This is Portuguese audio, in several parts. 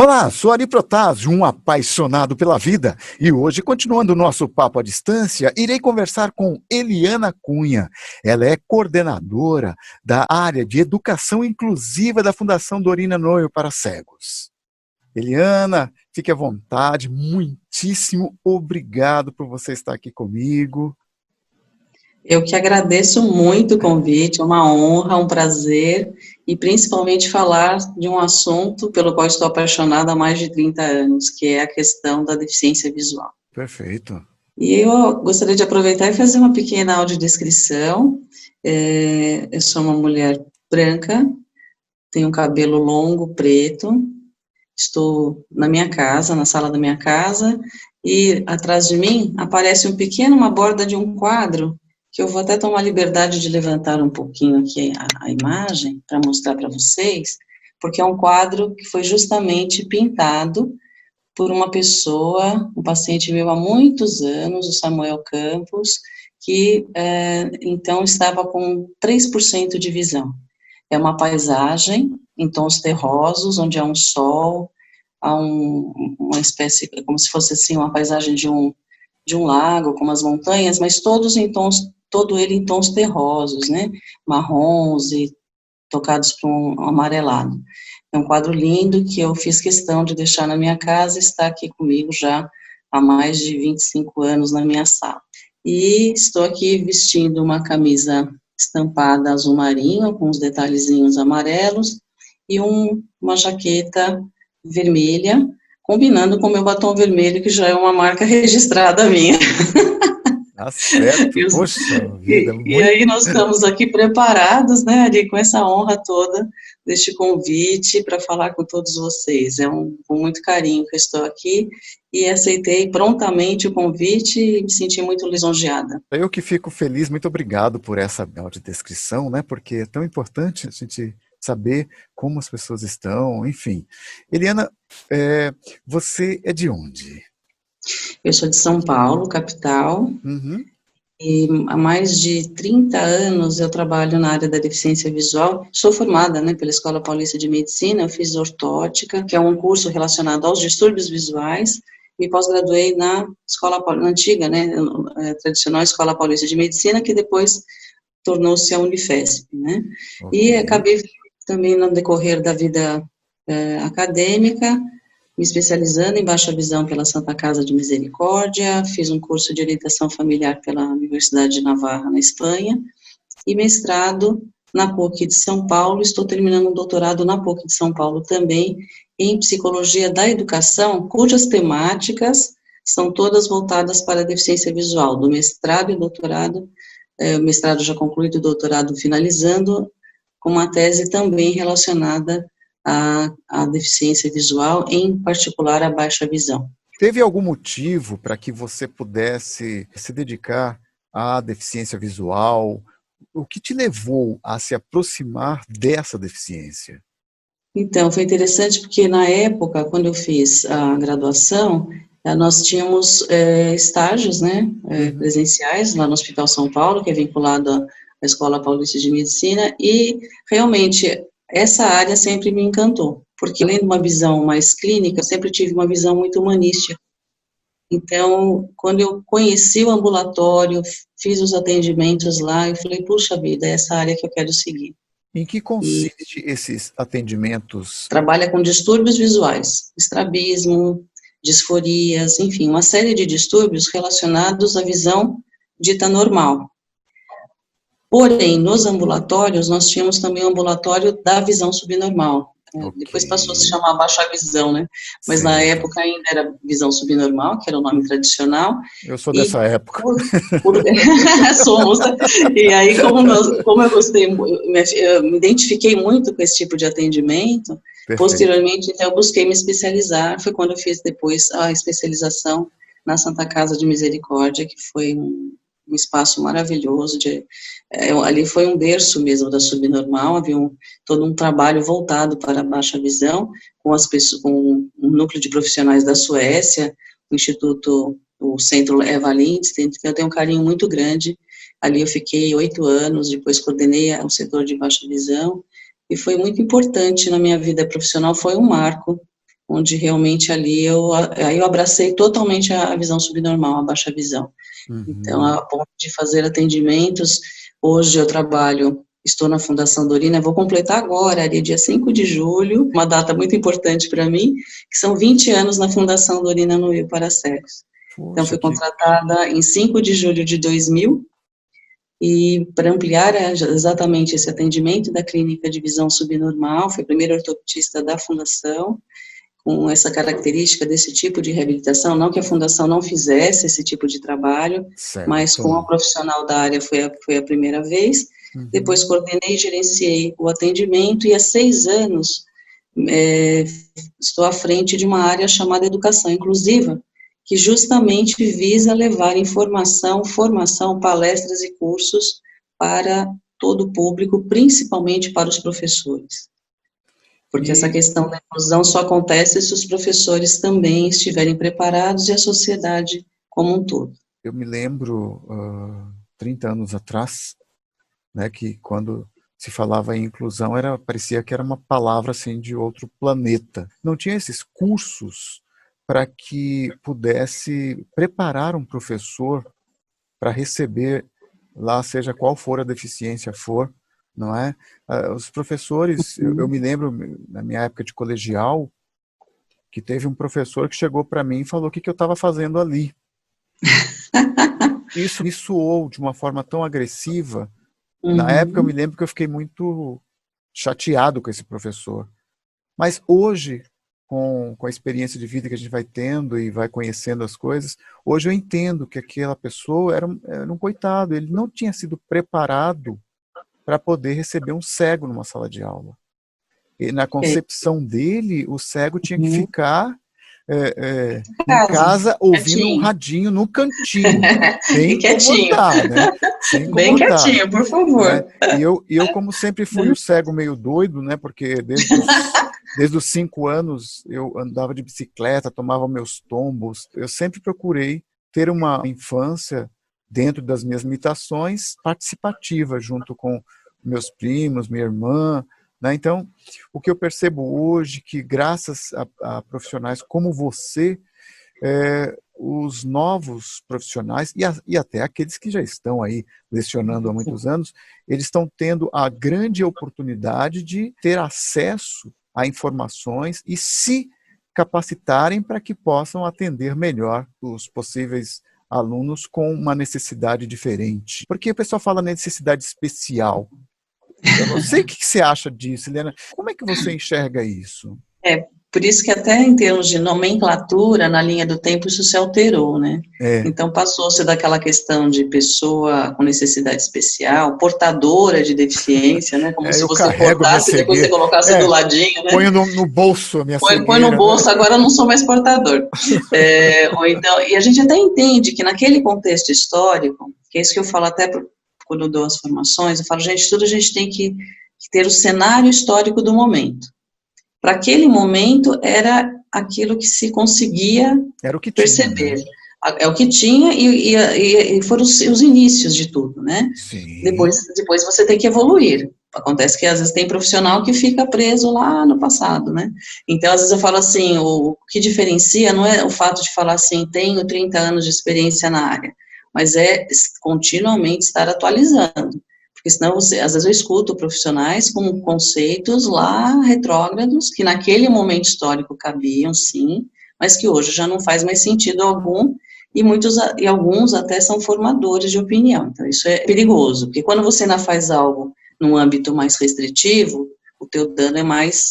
Olá, sou Ari Protásio, um apaixonado pela vida, e hoje, continuando o nosso papo à distância, irei conversar com Eliana Cunha. Ela é coordenadora da área de educação inclusiva da Fundação Dorina Noio para Cegos. Eliana, fique à vontade, muitíssimo obrigado por você estar aqui comigo. Eu que agradeço muito o convite, é uma honra, um prazer, e principalmente falar de um assunto pelo qual estou apaixonada há mais de 30 anos, que é a questão da deficiência visual. Perfeito. E eu gostaria de aproveitar e fazer uma pequena audiodescrição. Eu sou uma mulher branca, tenho um cabelo longo, preto, estou na minha casa, na sala da minha casa, e atrás de mim aparece uma borda de um quadro, que eu vou até tomar a liberdade de levantar um pouquinho aqui a imagem, para mostrar para vocês, porque é um quadro que foi justamente pintado por uma pessoa, um paciente meu há muitos anos, o Samuel Campos, que então estava com 3% de visão. É uma paisagem em tons terrosos, onde há um sol, há uma espécie, como se fosse assim, uma paisagem de um lago, com umas montanhas, mas todo ele em tons terrosos, né, marrons e tocados por um amarelado. É um quadro lindo que eu fiz questão de deixar na minha casa e está aqui comigo já há mais de 25 anos na minha sala. E estou aqui vestindo uma camisa estampada azul marinho, com os detalhezinhos amarelos, e uma jaqueta vermelha, combinando com o meu batom vermelho, que já é uma marca registrada minha. Tá certo, poxa vida. E aí nós estamos aqui preparados, né, Ari, com essa honra toda deste convite para falar com todos vocês. Com muito carinho que eu estou aqui e aceitei prontamente o convite e me senti muito lisonjeada. Eu que fico feliz, muito obrigado por essa audiodescrição, né, porque é tão importante a gente saber como as pessoas estão, enfim. Eliana, você é de onde? Eu sou de São Paulo, capital, e há mais de 30 anos eu trabalho na área da deficiência visual. Sou formada, né, pela Escola Paulista de Medicina, eu fiz ortótica, que é um curso relacionado aos distúrbios visuais, me pós-graduei na antiga, né, tradicional Escola Paulista de Medicina, que depois tornou-se a Unifesp, né, e acabei também no decorrer da vida acadêmica, me especializando em baixa visão pela Santa Casa de Misericórdia, fiz um curso de orientação familiar pela Universidade de Navarra, na Espanha, e mestrado na PUC de São Paulo, estou terminando um doutorado na PUC de São Paulo também, em Psicologia da Educação, cujas temáticas são todas voltadas para a deficiência visual, do mestrado e doutorado, mestrado já concluído, doutorado finalizando, com uma tese também relacionada a deficiência visual, em particular a baixa visão. Teve algum motivo para que você pudesse se dedicar à deficiência visual? O que te levou a se aproximar dessa deficiência? Então, foi interessante porque na época, quando eu fiz a graduação, nós tínhamos estágios, né, presenciais lá no Hospital São Paulo, que é vinculado à Escola Paulista de Medicina, e realmente essa área sempre me encantou, porque além de uma visão mais clínica, eu sempre tive uma visão muito humanística. Então, quando eu conheci o ambulatório, fiz os atendimentos lá, eu falei, puxa vida, é essa área que eu quero seguir. Em que consiste esses atendimentos? Trabalha com distúrbios visuais, estrabismo, disforias, enfim, uma série de distúrbios relacionados à visão dita normal. Porém, nos ambulatórios, nós tínhamos também o ambulatório da visão subnormal. Depois passou a se chamar baixa visão, né? Mas na época ainda era visão subnormal, que era o nome tradicional. Eu sou dessa época. Somos. E aí, como eu gostei, eu me identifiquei muito com esse tipo de atendimento, posteriormente, então, eu busquei me especializar, foi quando eu fiz depois a especialização na Santa Casa de Misericórdia, que foi um espaço maravilhoso, ali foi um berço mesmo da subnormal, havia todo um trabalho voltado para a baixa visão, com um núcleo de profissionais da Suécia, o Centro Eva Lindsten, que eu tenho um carinho muito grande. Ali eu fiquei 8 anos, depois coordenei o setor de baixa visão, e foi muito importante na minha vida profissional, foi um marco, onde realmente ali aí eu abracei totalmente a visão subnormal, a baixa visão. Então, a ponto de fazer atendimentos, hoje eu estou na Fundação Dorina, vou completar agora, ali dia 5 de julho, uma data muito importante para mim, que são 20 anos na Fundação Dorina no Rio para Cegos. Então, fui contratada em 5 de julho de 2000, e para ampliar exatamente esse atendimento da clínica de visão subnormal, fui a primeira ortoptista da Fundação, com essa característica desse tipo de reabilitação, não que a Fundação não fizesse esse tipo de trabalho, certo, mas com a profissional da área foi a primeira vez. Depois coordenei e gerenciei o atendimento, e há 6 anos estou à frente de uma área chamada Educação Inclusiva, que justamente visa levar informação, formação, palestras e cursos para todo o público, principalmente para os professores. Porque essa questão da inclusão só acontece se os professores também estiverem preparados e a sociedade como um todo. Eu me lembro, 30 anos atrás, né, que quando se falava em inclusão, parecia que era uma palavra assim, de outro planeta. Não tinha esses cursos para que pudesse preparar um professor para receber lá, seja qual for a deficiência for, não é? Os professores, eu me lembro, na minha época de colegial, que teve um professor que chegou para mim e falou o que eu estava fazendo ali. Isso me soou de uma forma tão agressiva. Na época eu me lembro que eu fiquei muito chateado com esse professor. Mas hoje, com a experiência de vida que a gente vai tendo e vai conhecendo as coisas, hoje eu entendo que aquela pessoa era um coitado, ele não tinha sido preparado para poder receber um cego numa sala de aula. E na concepção dele, o cego tinha que ficar em casa ouvindo um radinho no cantinho, sem incomodar, né? Sem incomodar, bem quietinho, por favor. Né? E eu, como sempre fui o cego meio doido, né? Porque desde os 5 anos eu andava de bicicleta, tomava meus tombos. Eu sempre procurei ter uma infância, dentro das minhas limitações, participativa, junto com meus primos, minha irmã, né? Então, o que eu percebo hoje, que graças a profissionais como você, os novos profissionais, e até aqueles que já estão aí lecionando há muitos anos, eles estão tendo a grande oportunidade de ter acesso a informações e se capacitarem para que possam atender melhor os possíveis alunos com uma necessidade diferente. Porque o pessoal fala necessidade especial. Eu não sei o que você acha disso, Helena. Como é que você enxerga isso? Por isso que até em termos de nomenclatura, na linha do tempo, isso se alterou, né? Então, passou-se daquela questão de pessoa com necessidade especial, portadora de deficiência, né? Como se você portasse e depois você colocasse do ladinho, né? Ponho no bolso a minha cegueira. Põe no bolso, né? Agora eu não sou mais portador. Ou então, e a gente até entende que naquele contexto histórico, que é isso que eu falo até quando eu dou as formações, eu falo, gente, tudo a gente tem que ter o cenário histórico do momento. Para aquele momento, era aquilo que se conseguia perceber. Tinha, né? É o que tinha e foram os inícios de tudo, né? Sim. Depois você tem que evoluir. Acontece que às vezes tem profissional que fica preso lá no passado, né? Então, às vezes eu falo assim, o que diferencia não é o fato de falar assim, tenho 30 anos de experiência na área, mas é continuamente estar atualizando. Porque senão, às vezes eu escuto profissionais com conceitos lá retrógrados, que naquele momento histórico cabiam, sim, mas que hoje já não faz mais sentido algum, e alguns até são formadores de opinião. Então, isso é perigoso, porque quando você ainda faz algo num âmbito mais restritivo, o teu dano é mais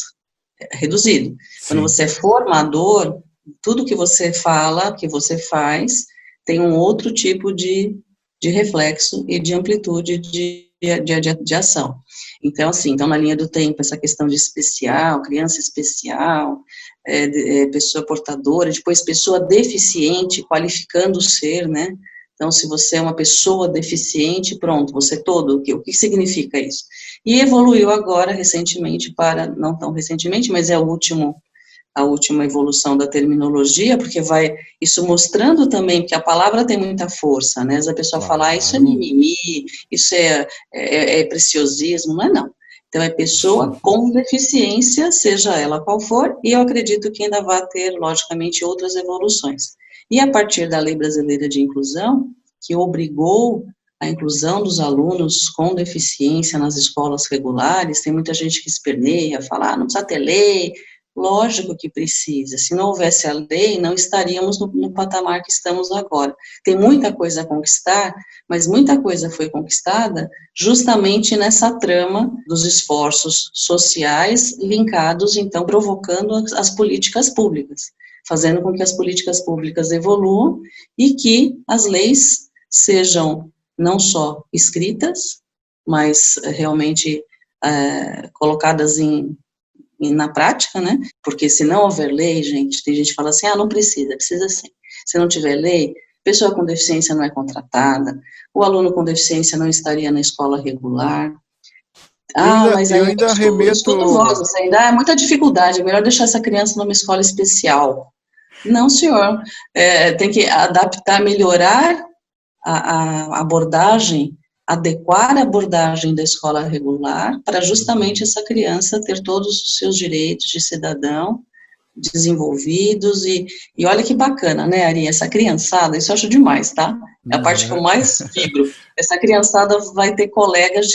reduzido. Sim. Quando você é formador, tudo que você fala, que você faz, tem um outro tipo de reflexo e de amplitude de ação. Então, assim, na linha do tempo, essa questão de especial, criança especial, pessoa portadora, depois pessoa deficiente, qualificando o ser, né? Então, se você é uma pessoa deficiente, pronto, você é todo, o que significa isso? E evoluiu agora, recentemente, não tão recentemente, mas é a última evolução da terminologia, porque vai isso mostrando também, porque a palavra tem muita força, né? Às vezes a pessoa fala, isso é mimimi, isso é preciosismo, não é não. Então, é pessoa com deficiência, seja ela qual for, e eu acredito que ainda vai ter, logicamente, outras evoluções. E a partir da Lei Brasileira de Inclusão, que obrigou a inclusão dos alunos com deficiência nas escolas regulares, tem muita gente que esperneia, fala, não precisa ter lei. Lógico que precisa. Se não houvesse a lei, não estaríamos no patamar que estamos agora. Tem muita coisa a conquistar, mas muita coisa foi conquistada justamente nessa trama dos esforços sociais linkados, então, provocando as políticas públicas, fazendo com que as políticas públicas evoluam e que as leis sejam não só escritas, mas realmente colocadas na prática, né? Porque se não houver lei, gente, tem gente que fala assim, não precisa, precisa sim. Se não tiver lei, pessoa com deficiência não é contratada, o aluno com deficiência não estaria na escola regular. Mas aí eu estudo vozes, ainda há muita dificuldade, é melhor deixar essa criança numa escola especial. Não, senhor, tem que adaptar, melhorar a abordagem, adequar a abordagem da escola regular para justamente essa criança ter todos os seus direitos de cidadão desenvolvidos, e olha que bacana, né, Ari, essa criançada, isso eu acho demais, tá? É a parte que eu mais vibro. Essa criançada vai ter colegas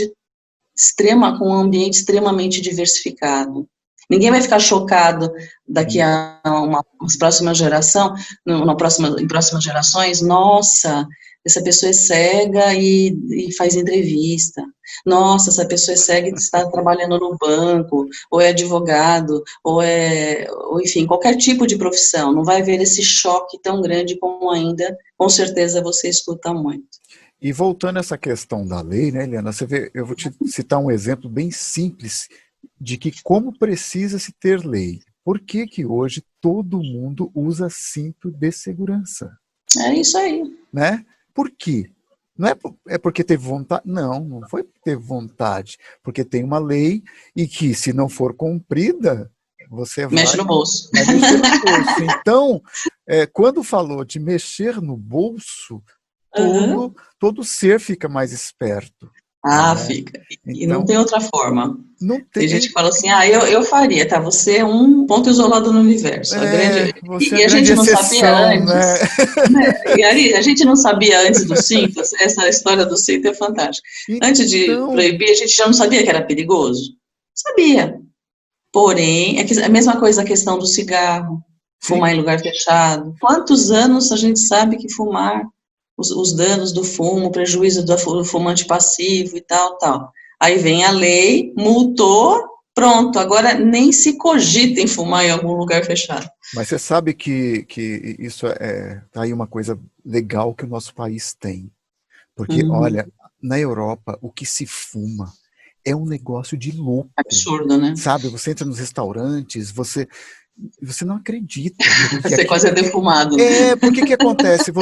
com um ambiente extremamente diversificado. Ninguém vai ficar chocado daqui a umas próximas gerações, em próximas gerações, nossa, essa pessoa é cega e faz entrevista. Nossa, essa pessoa é cega e está trabalhando no banco, ou é advogado, ou enfim, qualquer tipo de profissão. Não vai haver esse choque tão grande como ainda, com certeza, você escuta muito. E voltando a essa questão da lei, né, Eliana, você vê, eu vou te citar um exemplo bem simples de que como precisa se ter lei. Por que que hoje todo mundo usa cinto de segurança? É isso aí. Né? Por quê? Não é porque teve vontade, não foi porque teve vontade, porque tem uma lei e que, se não for cumprida, você mexe no bolso. Vai mexer no bolso. Então, quando falou de mexer no bolso, todo ser fica mais esperto. Fica. E não tem outra forma. Tem gente que fala assim, eu faria, tá? Você é um ponto isolado no universo. E a gente não sabia antes. Né? E Ari, a gente não sabia antes do cinto, essa história do cinto é fantástica. Antes de proibir, a gente já não sabia que era perigoso? Sabia. Porém, é a mesma coisa a questão do cigarro, fumar em lugar fechado. Quantos anos a gente sabe que fumar, os danos do fumo, o prejuízo do fumante passivo e tal. Aí vem a lei, multou, pronto, agora nem se cogita em fumar em algum lugar fechado. Mas você sabe que isso tá aí uma coisa legal que o nosso país tem. Porque, olha, na Europa, o que se fuma é um negócio de louco. Absurdo, né? Sabe, você entra nos restaurantes, você não acredita. Você quase é defumado. Né? Porque que acontece?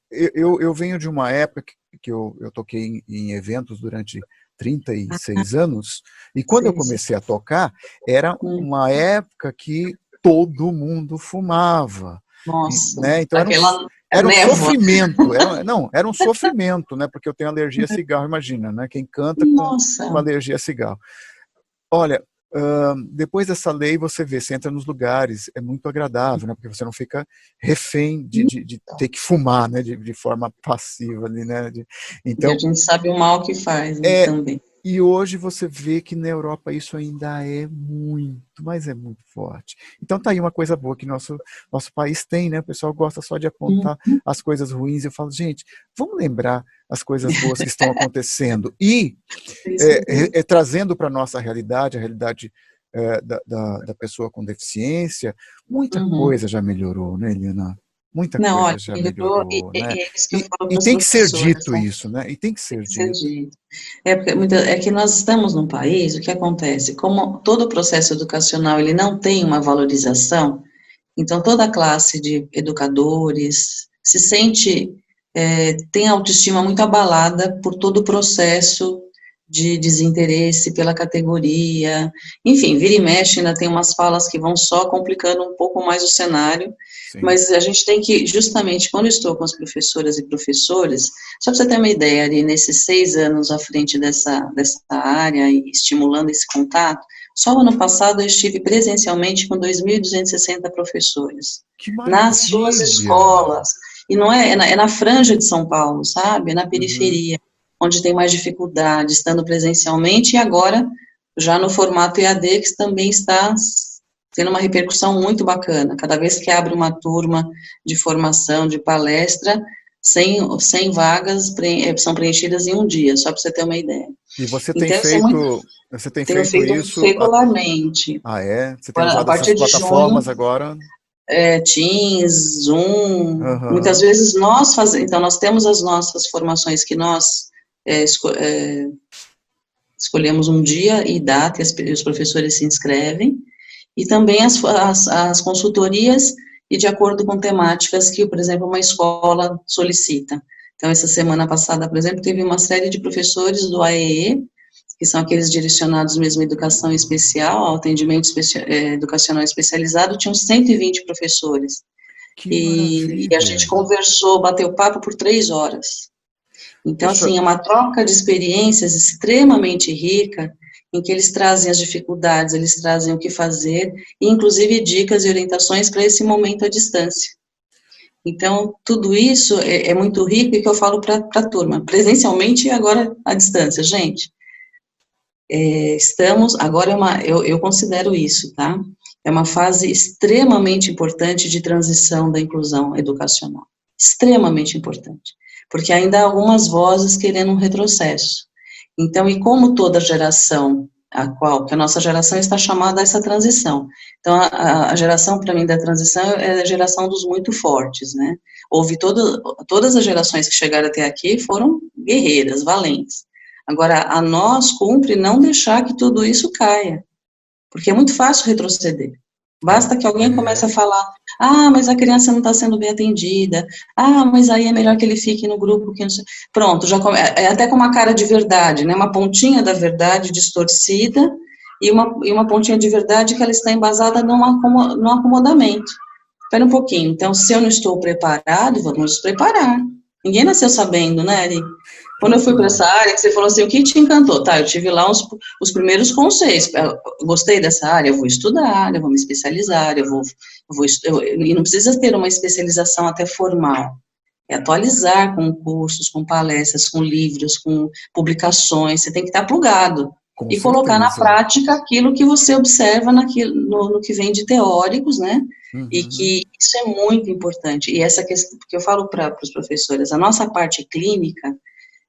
Eu venho de uma época que eu toquei em eventos durante 36 anos, e quando eu comecei a tocar, era uma época que todo mundo fumava. Nossa, né? Então era um sofrimento, era um sofrimento, né? Porque eu tenho alergia a cigarro, imagina, né? Quem canta com alergia a cigarro. Olha, depois dessa lei, você entra nos lugares, é muito agradável, né? Porque você não fica refém de ter que fumar, né? De forma passiva ali, né? Então, e a gente sabe o mal que faz, né, também. E hoje você vê que na Europa isso ainda é muito, mas é muito forte. Então tá aí uma coisa boa que nosso país tem, né? O pessoal gosta só de apontar as coisas ruins. Eu falo, gente, vamos lembrar as coisas boas que estão acontecendo. E trazendo para a nossa realidade, a realidade da pessoa com deficiência, muita coisa já melhorou, né, Eliana? Muita coisa já melhorou, né? E tem que ser dito isso, né? E tem que ser dito. É que nós estamos num país, o que acontece? Como todo o processo educacional ele não tem uma valorização, então toda a classe de educadores se sente, tem a autoestima muito abalada por todo o processo de desinteresse pela categoria, enfim, vira e mexe, ainda tem umas falas que vão só complicando um pouco mais o cenário, Sim. mas a gente tem que, justamente, quando eu estou com as professoras e professores, só para você ter uma ideia, ali, nesses 6 anos à frente dessa área, e estimulando esse contato, só o ano passado eu estive presencialmente com 2.260 professores, Que nas suas maravilha! escolas, e não é na franja de São Paulo, sabe, é na Uhum. periferia, onde tem mais dificuldade, estando presencialmente, e agora, já no formato EAD, que também está tendo uma repercussão muito bacana. Cada vez que abre uma turma de formação, de palestra, 100 vagas são preenchidas em um dia, só para você ter uma ideia. E Então, isso é muito, você tem tenho feito feito isso? regularmente. Ah, é? Você tem Agora, a usado essas partir de plataformas junho, agora? Teams, Zoom, muitas Aham. vezes nós fazemos, então nós temos as nossas formações que nós escolhemos um dia e data, e os professores se inscrevem, e também as consultorias, e de acordo com temáticas que, por exemplo, uma escola solicita. Então, essa semana passada, por exemplo, teve uma série de professores do AEE, que são aqueles direcionados mesmo à educação especial, ao atendimento educacional especializado, tinham 120 professores. Que E a gente maravilha! conversou, bateu papo por 3 horas. Então, Poxa, assim, é uma troca de experiências extremamente rica, em que eles trazem as dificuldades, eles trazem o que fazer, e inclusive dicas e orientações para esse momento à distância. Então, tudo isso é muito rico e que eu falo para a turma, presencialmente e agora à distância. Gente, agora eu considero isso, tá? É uma fase extremamente importante de transição da inclusão educacional. Extremamente importante. Porque ainda há algumas vozes querendo um retrocesso. Então, e como toda geração, que a nossa geração está chamada a essa transição. Então, a geração, para mim, da transição é a geração dos muito fortes, né? Todas as gerações que chegaram até aqui foram guerreiras, valentes. Agora, a nós cumpre não deixar que tudo isso caia, porque é muito fácil retroceder. Basta que alguém comece a falar, mas a criança não está sendo bem atendida, mas aí é melhor que ele fique no grupo, que não sei. Pronto, é até com uma cara de verdade, né, uma pontinha da verdade distorcida, e uma pontinha de verdade que ela está embasada num acomodamento. Espera um pouquinho, então, se eu não estou preparado, vamos nos preparar. Ninguém nasceu sabendo, né, Ari? Quando eu fui para claro. essa área, que você falou assim, o que te encantou? Tá, eu tive lá os primeiros conceitos, eu gostei dessa área, eu vou estudar, eu vou me especializar, e não precisa ter uma especialização até formal, é atualizar com cursos, com palestras, com livros, com publicações, você tem que estar plugado, Com e colocar na certeza. prática aquilo que você observa no que vem de teóricos, né, e Uhum. que isso é muito importante, e essa questão, porque eu falo para os professores, a nossa parte clínica,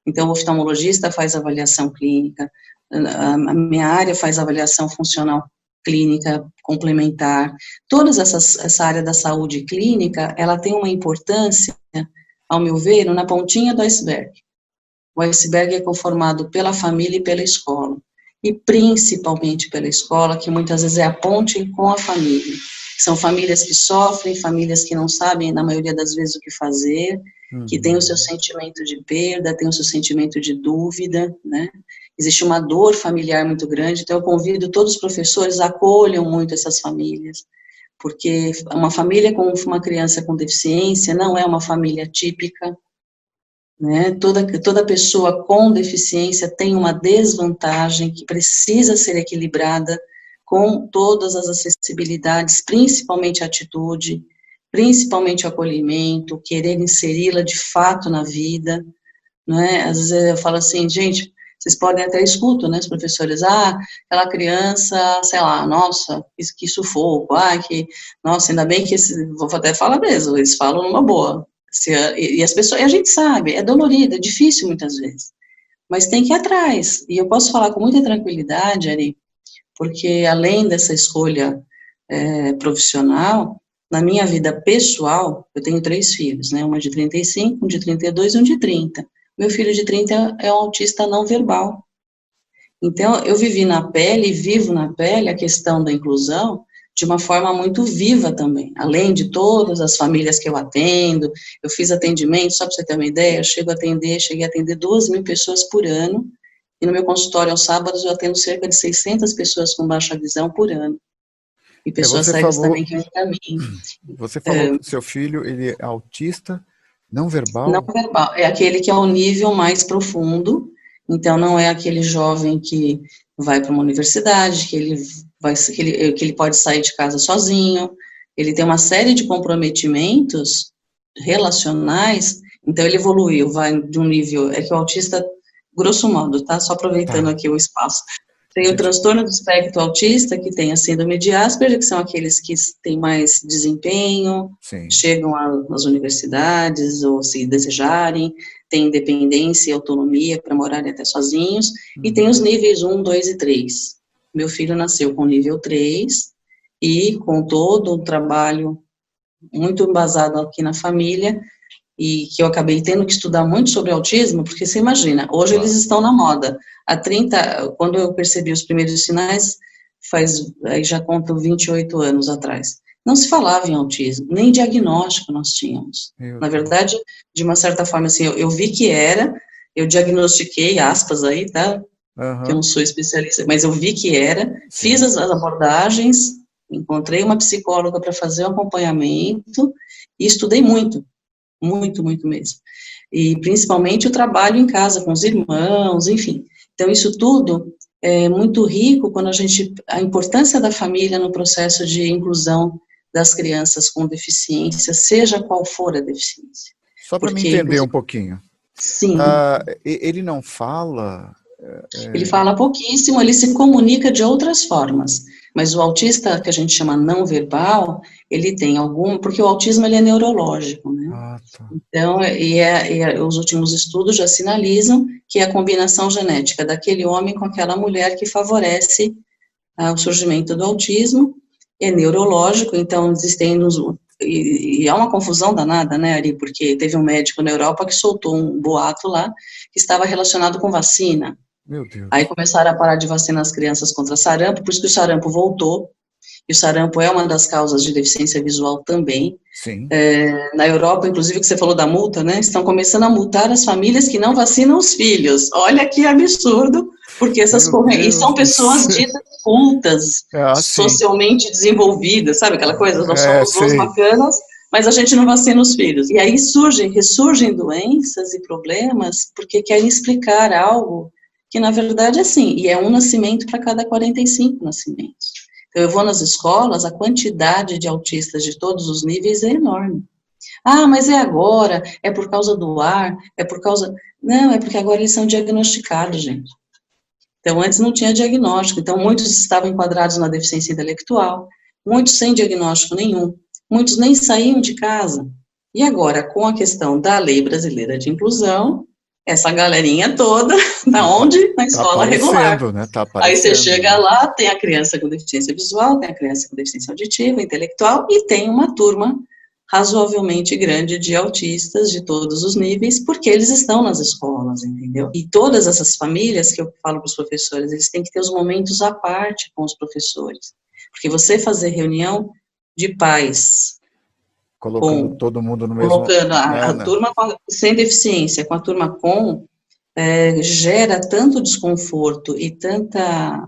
então, o oftalmologista faz avaliação clínica, a minha área faz avaliação funcional clínica complementar. Essa área da saúde clínica, ela tem uma importância, ao meu ver, na pontinha do iceberg. O iceberg é conformado pela família e pela escola, e principalmente pela escola, que muitas vezes é a ponte com a família. São famílias que sofrem, famílias que não sabem, na maioria das vezes, o que fazer, que têm o seu Uhum. sentimento de perda, têm o seu sentimento de dúvida, né? Existe uma dor familiar muito grande, então eu convido todos os professores a acolham muito essas famílias, porque uma família com uma criança com deficiência não é uma família típica, né? Toda pessoa com deficiência tem uma desvantagem que precisa ser equilibrada com todas as acessibilidades, principalmente a atitude, principalmente o acolhimento, querer inseri-la de fato na vida, né? Às vezes eu falo assim, gente, vocês podem até escutar, né, os professores, aquela criança, sei lá, nossa, que sufoco, nossa, ainda bem que vou até falar mesmo, eles falam numa boa, e as pessoas, e a gente sabe, é dolorido, é difícil muitas vezes, mas tem que ir atrás, e eu posso falar com muita tranquilidade, Ari, porque além dessa escolha profissional, na minha vida pessoal, eu tenho 3 filhos, né, uma de 35, um de 32 e um de 30. Meu filho de 30 é um autista não verbal. Então, eu vivi na pele e vivo na pele a questão da inclusão de uma forma muito viva também, além de todas as famílias que eu atendo, eu fiz atendimento, só para você ter uma ideia, cheguei a atender 2.000 pessoas por ano, E no meu consultório, aos sábados, eu atendo cerca de 600 pessoas com baixa visão por ano. E pessoas Você cegas falou, também que vêm para mim. você falou que o seu filho, ele é autista, não Não verbal? verbal, é aquele que é o nível mais profundo, então não é aquele jovem que vai para uma universidade, que ele pode sair de casa sozinho, ele tem uma série de comprometimentos relacionais, então ele evoluiu, vai de um nível, é que o autista, grosso modo, tá? Só aproveitando Tá. aqui o espaço. Tem o Gente, transtorno do espectro autista, que tem a síndrome de Asperger, que são aqueles que têm mais desempenho, sim. chegam às universidades, ou se desejarem, têm independência e autonomia para morarem até sozinhos, e tem Uhum. os níveis 1, 2 e 3. Meu filho nasceu com nível 3, e com todo um trabalho muito embasado aqui na família, e que eu acabei tendo que estudar muito sobre autismo, porque você imagina, hoje eles Claro. estão na moda. Quando eu percebi os primeiros sinais, aí já conto 28 anos atrás. Não se falava em autismo, nem diagnóstico nós tínhamos. Meu Na Deus. verdade, de uma certa forma, assim, eu vi que era, eu diagnostiquei, aspas aí, tá? Que eu não Aham, sou especialista, mas eu vi que era, fiz sim. as abordagens, encontrei uma psicóloga para fazer o acompanhamento e estudei muito, muito, muito mesmo. E principalmente o trabalho em casa com os irmãos, enfim. Então isso tudo é muito rico quando a importância da família no processo de inclusão das crianças com deficiência, seja qual for a deficiência. Só para me Porque, entender um inclusive, pouquinho. sim, Ele não fala. ele fala pouquíssimo, ele se comunica de outras formas, mas o autista, que a gente chama não verbal, ele tem porque o autismo ele é neurológico, né? Ah, tá. Então, os últimos estudos já sinalizam que é a combinação genética daquele homem com aquela mulher que favorece o surgimento do autismo, é neurológico, então e há uma confusão danada, né, Ari, porque teve um médico na Europa que soltou um boato lá que estava relacionado com vacina. Meu Aí Deus. começaram a parar de vacinar as crianças contra sarampo, por isso que o sarampo voltou, e o sarampo é uma das causas de deficiência visual também. Sim. Na Europa, inclusive, que você falou da multa, né? Estão começando a multar as famílias que não vacinam os filhos. Olha que absurdo, porque essas Meu correntes. E Deus são do pessoas céu. ditas cultas, Ah, sim. socialmente desenvolvidas, sabe aquela coisa? Nós É, somos os sei. bacanas, mas a gente não vacina os filhos. E aí ressurgem doenças e problemas porque querem explicar algo que, na verdade, é assim, e é um nascimento para cada 45 nascimentos. Então, eu vou nas escolas, a quantidade de autistas de todos os níveis é enorme. Ah, mas é agora, é por causa do ar, é por causa... Não, é porque agora eles são diagnosticados, gente. Então, antes não tinha diagnóstico, então muitos estavam enquadrados na deficiência intelectual, muitos sem diagnóstico nenhum, muitos nem saíam de casa. E agora, com a questão da Lei Brasileira de Inclusão, essa galerinha toda, da Tá, onde? Na tá escola regular. aparecendo, né? Tá Aí você aparecendo, chega né? lá, tem a criança com deficiência visual, tem a criança com deficiência auditiva, intelectual, e tem uma turma razoavelmente grande de autistas de todos os níveis, porque eles estão nas escolas, entendeu? E todas essas famílias que eu falo para os professores, eles têm que ter os momentos à parte com os professores, porque você fazer reunião de pais Colocando com todo mundo no mesmo. colocando É, a né? turma sem deficiência com a turma com gera tanto desconforto e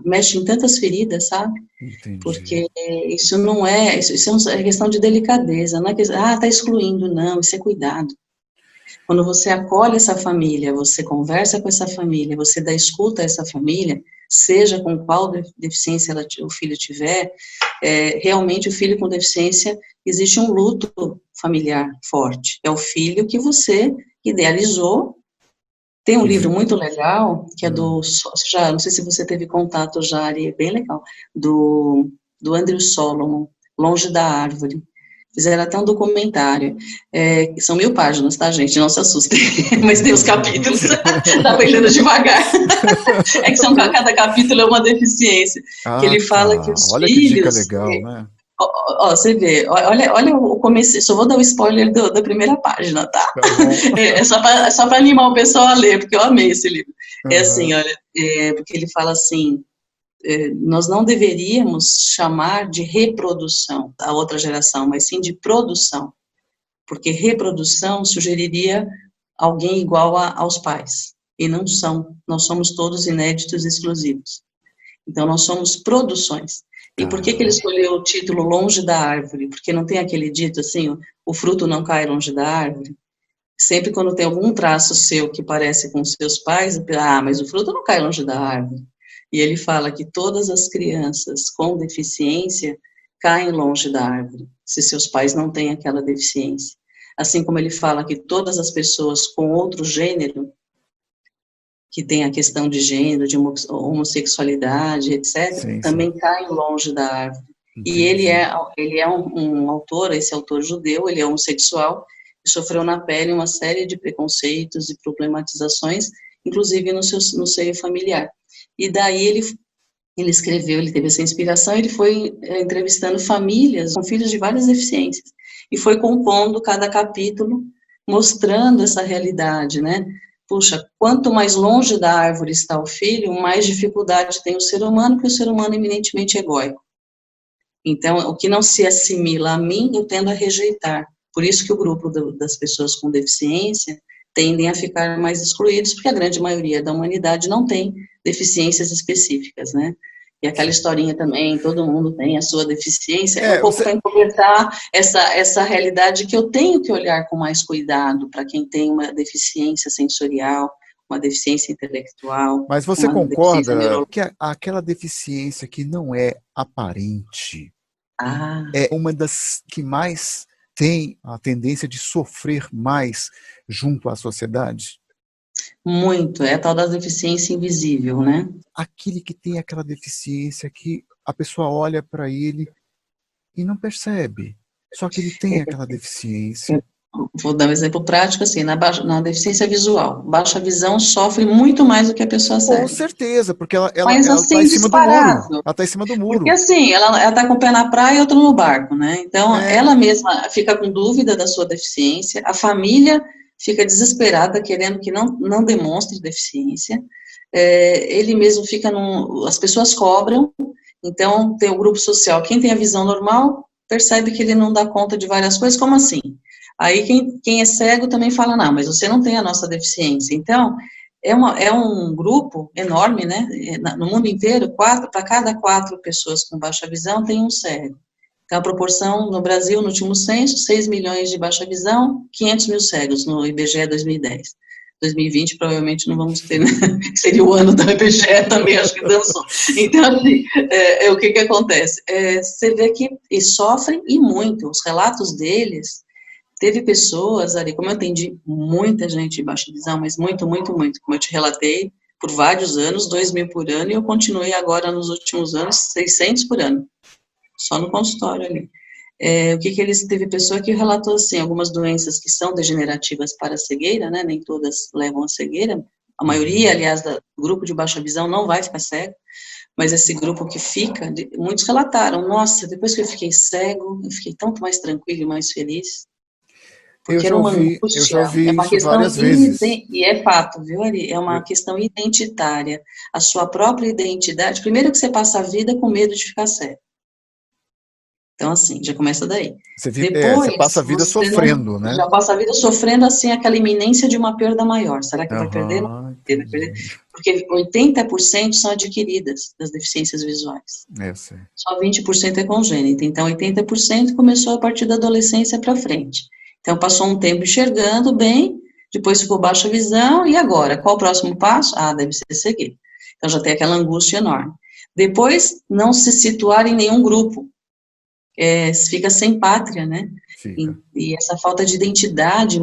mexe em tantas feridas, sabe? Entendi. Porque isso não é, isso é questão de delicadeza, não é que, tá excluindo, não, isso é cuidado. Quando você acolhe essa família, você conversa com essa família, você dá escuta a essa família, seja com qual deficiência o filho tiver, realmente o filho com deficiência, existe um luto familiar forte. É o filho que você idealizou. Tem um Que livro vi... muito legal, que é Hum. não sei se você teve contato já, Ari, é bem legal, do Andrew Solomon, Longe da Árvore. Fizeram até um documentário. São 1000 páginas, tá, gente? Não se assustem. Mas tem os capítulos. Dá para ir lendo devagar. É que cada capítulo é uma deficiência. Que Ah, ele fala que tá. os Olha que dica filhos... legal, né? Você vê, olha o começo, só vou dar o spoiler da primeira página, tá? Tá bom. É só para animar o pessoal a ler, porque eu amei esse livro. É assim, Aham. olha, porque ele fala assim, nós não deveríamos chamar de reprodução a outra geração, mas sim de produção, porque reprodução sugeriria alguém igual aos pais. e não são. Nós somos todos inéditos e exclusivos. Então, nós somos produções. E por que ele escolheu o título Longe da Árvore? Porque não tem aquele dito assim, o fruto não cai longe da árvore? Sempre quando tem algum traço seu que parece com os seus pais, mas o fruto não cai longe da árvore. E ele fala que todas as crianças com deficiência caem longe da árvore, se seus pais não têm aquela deficiência. Assim como ele fala que todas as pessoas com outro gênero, que tem a questão de gênero, de homossexualidade, etc., Sim, também sim. caem longe da árvore. Entendi. E ele é um autor, esse autor judeu, ele é homossexual, e sofreu na pele uma série de preconceitos e problematizações, inclusive no seio familiar. E daí ele escreveu, ele teve essa inspiração, ele foi entrevistando famílias com filhos de várias deficiências, e foi compondo cada capítulo, mostrando essa realidade, né? Puxa, quanto mais longe da árvore está o filho, mais dificuldade tem o ser humano, porque o ser humano é eminentemente egóico. Então, o que não se assimila a mim, eu tendo a rejeitar. Por isso que o grupo das pessoas com deficiência tendem a ficar mais excluídos, porque a grande maioria da humanidade não tem deficiências específicas, né? E aquela historinha também, todo mundo tem a sua deficiência, é um pouco para encobertar essa realidade que eu tenho que olhar com mais cuidado para quem tem uma deficiência sensorial, uma deficiência intelectual. Mas você uma deficiência concorda neurológica. que aquela deficiência que não é aparente Ah, é uma das que mais tem a tendência de sofrer mais junto à sociedade? muito, é a tal da deficiência invisível, né? Aquele que tem aquela deficiência que a pessoa olha para ele e não percebe, só que ele tem aquela deficiência. Vou dar um exemplo prático, assim, na deficiência visual. Baixa visão sofre muito mais do que a pessoa Com cega. certeza, porque ela Mas, está assim, em cima do muro. disparado. Ela está em cima do Porque, muro. assim, ela está com o pé na praia e outro no barco, né? Então, É, ela mesma fica com dúvida da sua deficiência, a família fica desesperada, querendo que não demonstre deficiência, ele mesmo fica as pessoas cobram, então, tem o grupo social. Quem tem a visão normal percebe que ele não dá conta de várias coisas, como assim? Aí, quem é cego também fala, não, mas você não tem a nossa deficiência. Então, é um grupo enorme, né? No mundo inteiro, para cada 4 pessoas com baixa visão, tem um cego. Então, a proporção no Brasil, no último censo, 6 milhões de baixa visão, 500 mil cegos no IBGE 2010. 2020, provavelmente não vamos ter, né? Seria o ano da IBGE também, acho que dançou. Então, assim, o que acontece? Você vê que eles sofrem e muito. Os relatos deles, teve pessoas ali, como eu atendi muita gente de baixa visão, mas muito, muito, muito, como eu te relatei, por vários anos, 2.000 por ano, e eu continuei agora, nos últimos anos, 600 por ano, só no consultório ali. Teve pessoa que relatou, assim, algumas doenças que são degenerativas para a cegueira, né, nem todas levam a cegueira, a maioria, aliás, do grupo de baixa visão não vai ficar cego, mas esse grupo que fica, muitos relataram, nossa, depois que eu fiquei cego, eu fiquei tanto mais tranquilo e mais feliz, eu porque era já uma ouvi angústia, é uma isso questão, várias vezes. e é fato, viu, Ari? É uma questão identitária, a sua própria identidade, primeiro que você passa a vida com medo de ficar cego, então assim, já começa daí. Você Depois, passa a vida você não, sofrendo, né? já passa a vida sofrendo, assim, aquela iminência de uma perda maior, será que vai perder? Não Aham, vai perder, entendi. porque 80% são adquiridas, das deficiências visuais. Eu sei. Só 20% é congênita, então 80% começou a partir da adolescência para frente. Então passou um tempo enxergando bem, depois ficou baixa visão, e agora? Qual o próximo passo? Ah, deve ser cegueira. Então já tem aquela angústia enorme. Depois, não se situar em nenhum grupo, fica sem pátria, né? Fica. E essa falta de identidade,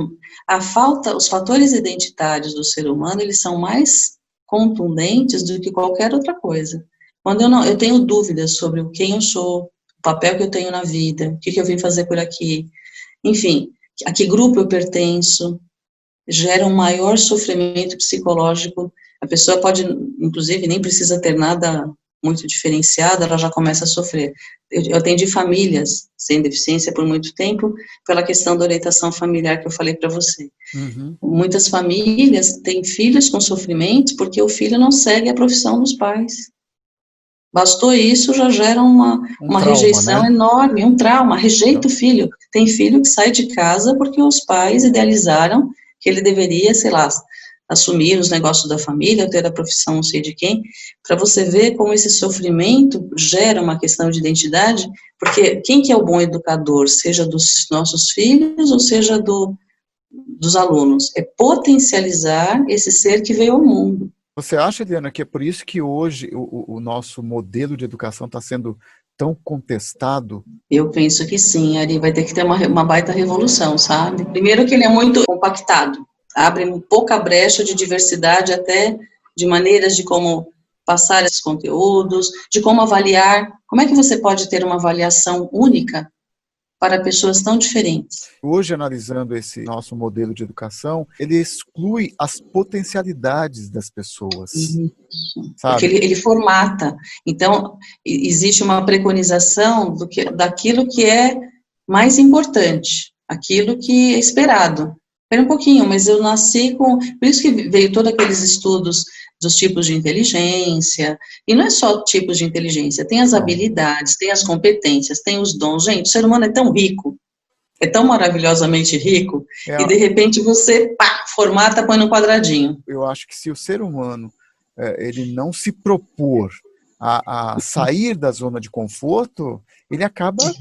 os fatores identitários do ser humano, eles são mais contundentes do que qualquer outra coisa. Quando eu tenho dúvidas sobre quem eu sou, o papel que eu tenho na vida, o que eu vim fazer por aqui, enfim, a que grupo eu pertenço, gera um maior sofrimento psicológico. A pessoa pode, inclusive, nem precisa ter nada muito diferenciado, ela já começa a sofrer. Eu atendi famílias sem deficiência por muito tempo, pela questão da orientação familiar que eu falei para você. Uhum. Muitas famílias têm filhos com sofrimentos porque o filho não segue a profissão dos pais. Bastou isso, já gera uma trauma, rejeição né? enorme, um trauma, rejeita o filho. Tem filho que sai de casa porque os pais idealizaram que ele deveria, sei lá, assumir os negócios da família, ter a profissão não sei de quem, para você ver como esse sofrimento gera uma questão de identidade, porque quem que é o bom educador, seja dos nossos filhos ou seja dos alunos? É potencializar esse ser que veio ao mundo. Você acha, Eliana, que é por isso que hoje o nosso modelo de educação está sendo tão contestado? Eu penso que sim, Ari, vai ter que ter uma baita revolução, sabe? Primeiro que ele é muito compactado, abre pouca brecha de diversidade até de maneiras de como passar esses conteúdos, de como avaliar, como é que você pode ter uma avaliação única para pessoas tão diferentes. Hoje, analisando esse nosso modelo de educação, ele exclui as potencialidades das pessoas. Isso. Sabe? Porque ele formata. Então, existe uma preconização daquilo que é mais importante, aquilo que é esperado. Espera um pouquinho, mas eu nasci com... Por isso que veio todos aqueles estudos dos tipos de inteligência, e não é só tipos de inteligência, tem as habilidades, tem as competências, tem os dons. Gente, o ser humano é tão rico, é tão maravilhosamente rico, e de repente você, pá, formata, põe no quadradinho. Eu acho que se o ser humano ele não se propor a sair da zona de conforto, ele acaba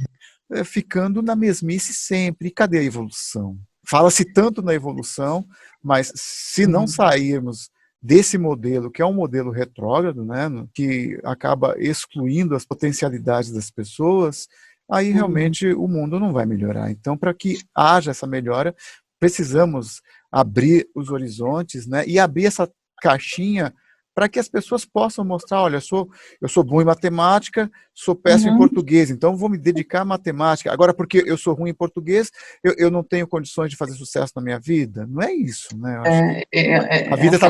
ficando na mesmice sempre. E cadê a evolução? Fala-se tanto na evolução, mas se não sairmos desse modelo, que é um modelo retrógrado, né, que acaba excluindo as potencialidades das pessoas, aí realmente o mundo não vai melhorar. Então, para que haja essa melhora, precisamos abrir os horizontes, né, e abrir essa caixinha para que as pessoas possam mostrar, olha, eu sou bom em matemática, sou péssimo em português, então vou me dedicar à matemática. Agora, porque eu sou ruim em português, eu não tenho condições de fazer sucesso na minha vida? Não é isso, né? Eu acho a vida está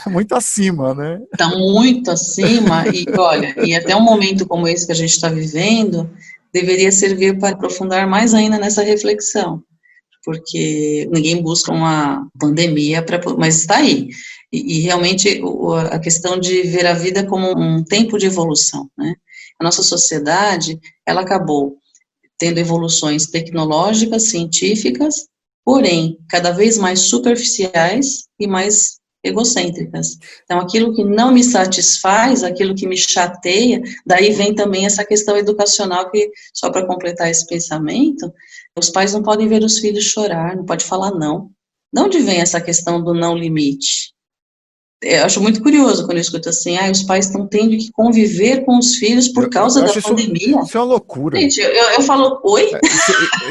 muito acima, né? Está muito acima, e olha, e até um momento como esse que a gente está vivendo, deveria servir para aprofundar mais ainda nessa reflexão, porque ninguém busca uma pandemia, mas está aí. E realmente a questão de ver a vida como um tempo de evolução, né? A nossa sociedade, ela acabou tendo evoluções tecnológicas, científicas, porém, cada vez mais superficiais e mais egocêntricas. Então, aquilo que não me satisfaz, aquilo que me chateia, daí vem também essa questão educacional que, só para completar esse pensamento, os pais não podem ver os filhos chorar, não pode falar não. De onde vem essa questão do não limite? Eu acho muito curioso quando eu escuto assim, os pais estão tendo que conviver com os filhos por causa da pandemia. Isso é uma loucura. Gente, eu falo, oi?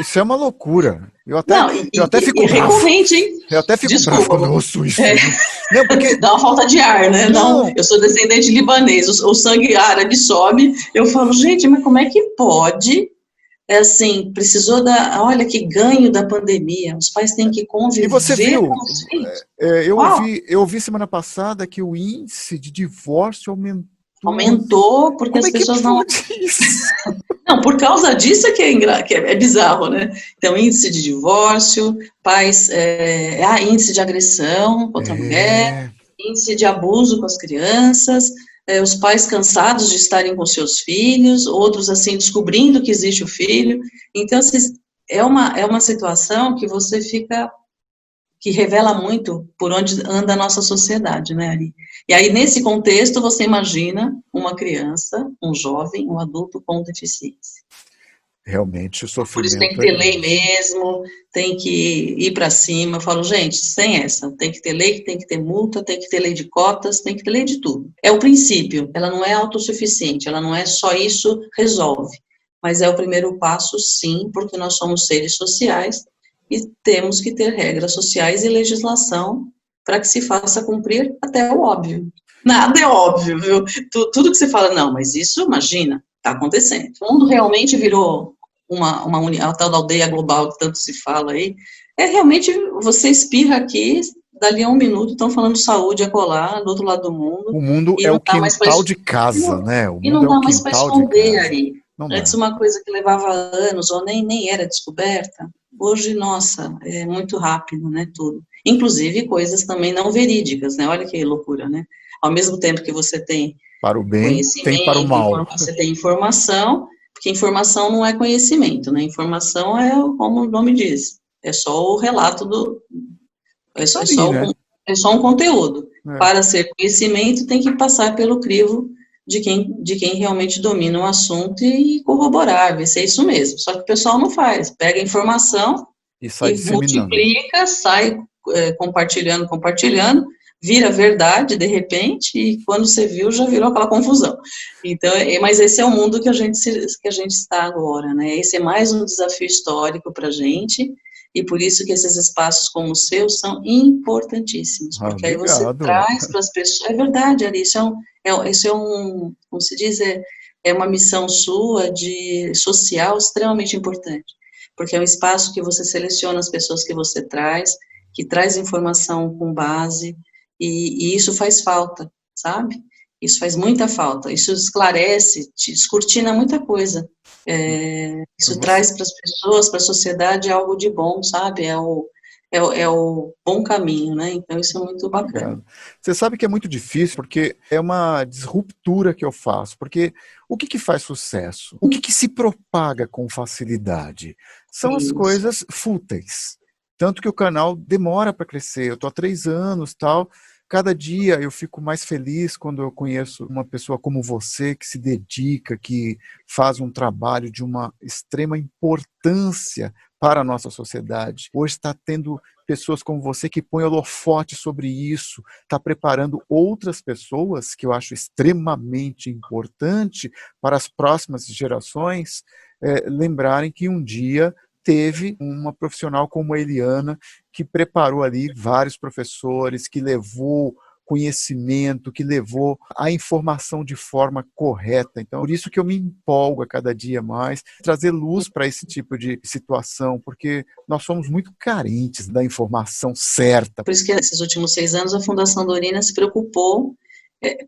Isso é uma loucura. Eu até fico bravo. Recorrente, hein? Eu até fico bravo quando eu ouço isso. Não, porque... Dá uma falta de ar, né? Não, eu sou descendente libanês, o sangue árabe sobe, eu falo, gente, mas como é que pode... assim, precisou olha que ganho da pandemia, os pais têm que conviver. E você viu, com os filhos. Eu ouvi semana passada que o índice de divórcio aumentou. Aumentou porque as pessoas não... Não, por causa disso é que é bizarro, né? Então, índice de divórcio, pais, índice de agressão contra a mulher, índice de abuso com as crianças, os pais cansados de estarem com seus filhos, outros, assim, descobrindo que existe o filho. Então, assim, é uma situação que você fica... que revela muito por onde anda a nossa sociedade, né, Ari? E aí, nesse contexto, você imagina uma criança, um jovem, um adulto com deficiência. Realmente, o sofrimento... Por isso tem que ter lei mesmo, tem que ir para cima. Eu falo, gente, sem essa, tem que ter lei, tem que ter multa, tem que ter lei de cotas, tem que ter lei de tudo. É o princípio, ela não é autossuficiente, ela não é só isso resolve, mas é o primeiro passo, sim, porque nós somos seres sociais e temos que ter regras sociais e legislação para que se faça cumprir até o óbvio. Nada é óbvio, viu? Tudo que você fala, não, mas isso, imagina, está acontecendo. O mundo realmente virou a tal da aldeia global que tanto se fala aí. Realmente, você espirra aqui, dali a um minuto estão falando de saúde acolá, do outro lado do mundo. O mundo é o quintal de casa, né? O mundo e não dá mais para esconder ali. Antes, uma coisa que levava anos, ou nem era descoberta, hoje, nossa, é muito rápido, né, tudo. Inclusive, coisas também não verídicas, né? Olha que loucura, né? Ao mesmo tempo que você tem para o bem, tem para o mal. Você tem informação, porque informação não é conhecimento, né? Informação como o nome diz, é só o relato do... É só né? é só um conteúdo. É. Para ser conhecimento, tem que passar pelo crivo de quem realmente domina o assunto e corroborar, ver se é isso mesmo. Só que o pessoal não faz, pega a informação E sai e disseminando. multiplica, sai compartilhando, vira verdade, de repente, e quando você viu, já virou aquela confusão. Então, mas esse é o mundo que a gente está agora, né? Esse é mais um desafio histórico para a gente, e por isso que esses espaços como o seu são importantíssimos, porque aí você Obrigado. traz para as pessoas, é verdade, Ari, isso é como se diz, é uma missão sua de social extremamente importante, porque é um espaço que você seleciona as pessoas que você traz, que traz informação com base, e isso faz falta, sabe? Isso faz muita falta, isso esclarece, descortina muita coisa. Isso traz para as pessoas, para a sociedade, algo de bom, sabe? É o bom caminho, né? Então, isso é muito bacana. Obrigado. Você sabe que é muito difícil, porque é uma disruptura que eu faço, porque o que faz sucesso? O que se propaga com facilidade? São as coisas fúteis. Tanto que o canal demora para crescer. Eu estou há 3 anos, tal. Cada dia eu fico mais feliz quando eu conheço uma pessoa como você, que se dedica, que faz um trabalho de uma extrema importância para a nossa sociedade. Hoje está tendo pessoas como você que põem holofote sobre isso, está preparando outras pessoas, que eu acho extremamente importante para as próximas gerações, lembrarem que um dia teve uma profissional como a Eliana, que preparou ali vários professores, que levou conhecimento, que levou a informação de forma correta. Então, por isso que eu me empolgo a cada dia mais, trazer luz para esse tipo de situação, porque nós somos muito carentes da informação certa. Por isso que nesses últimos 6 anos a Fundação Dorina se preocupou,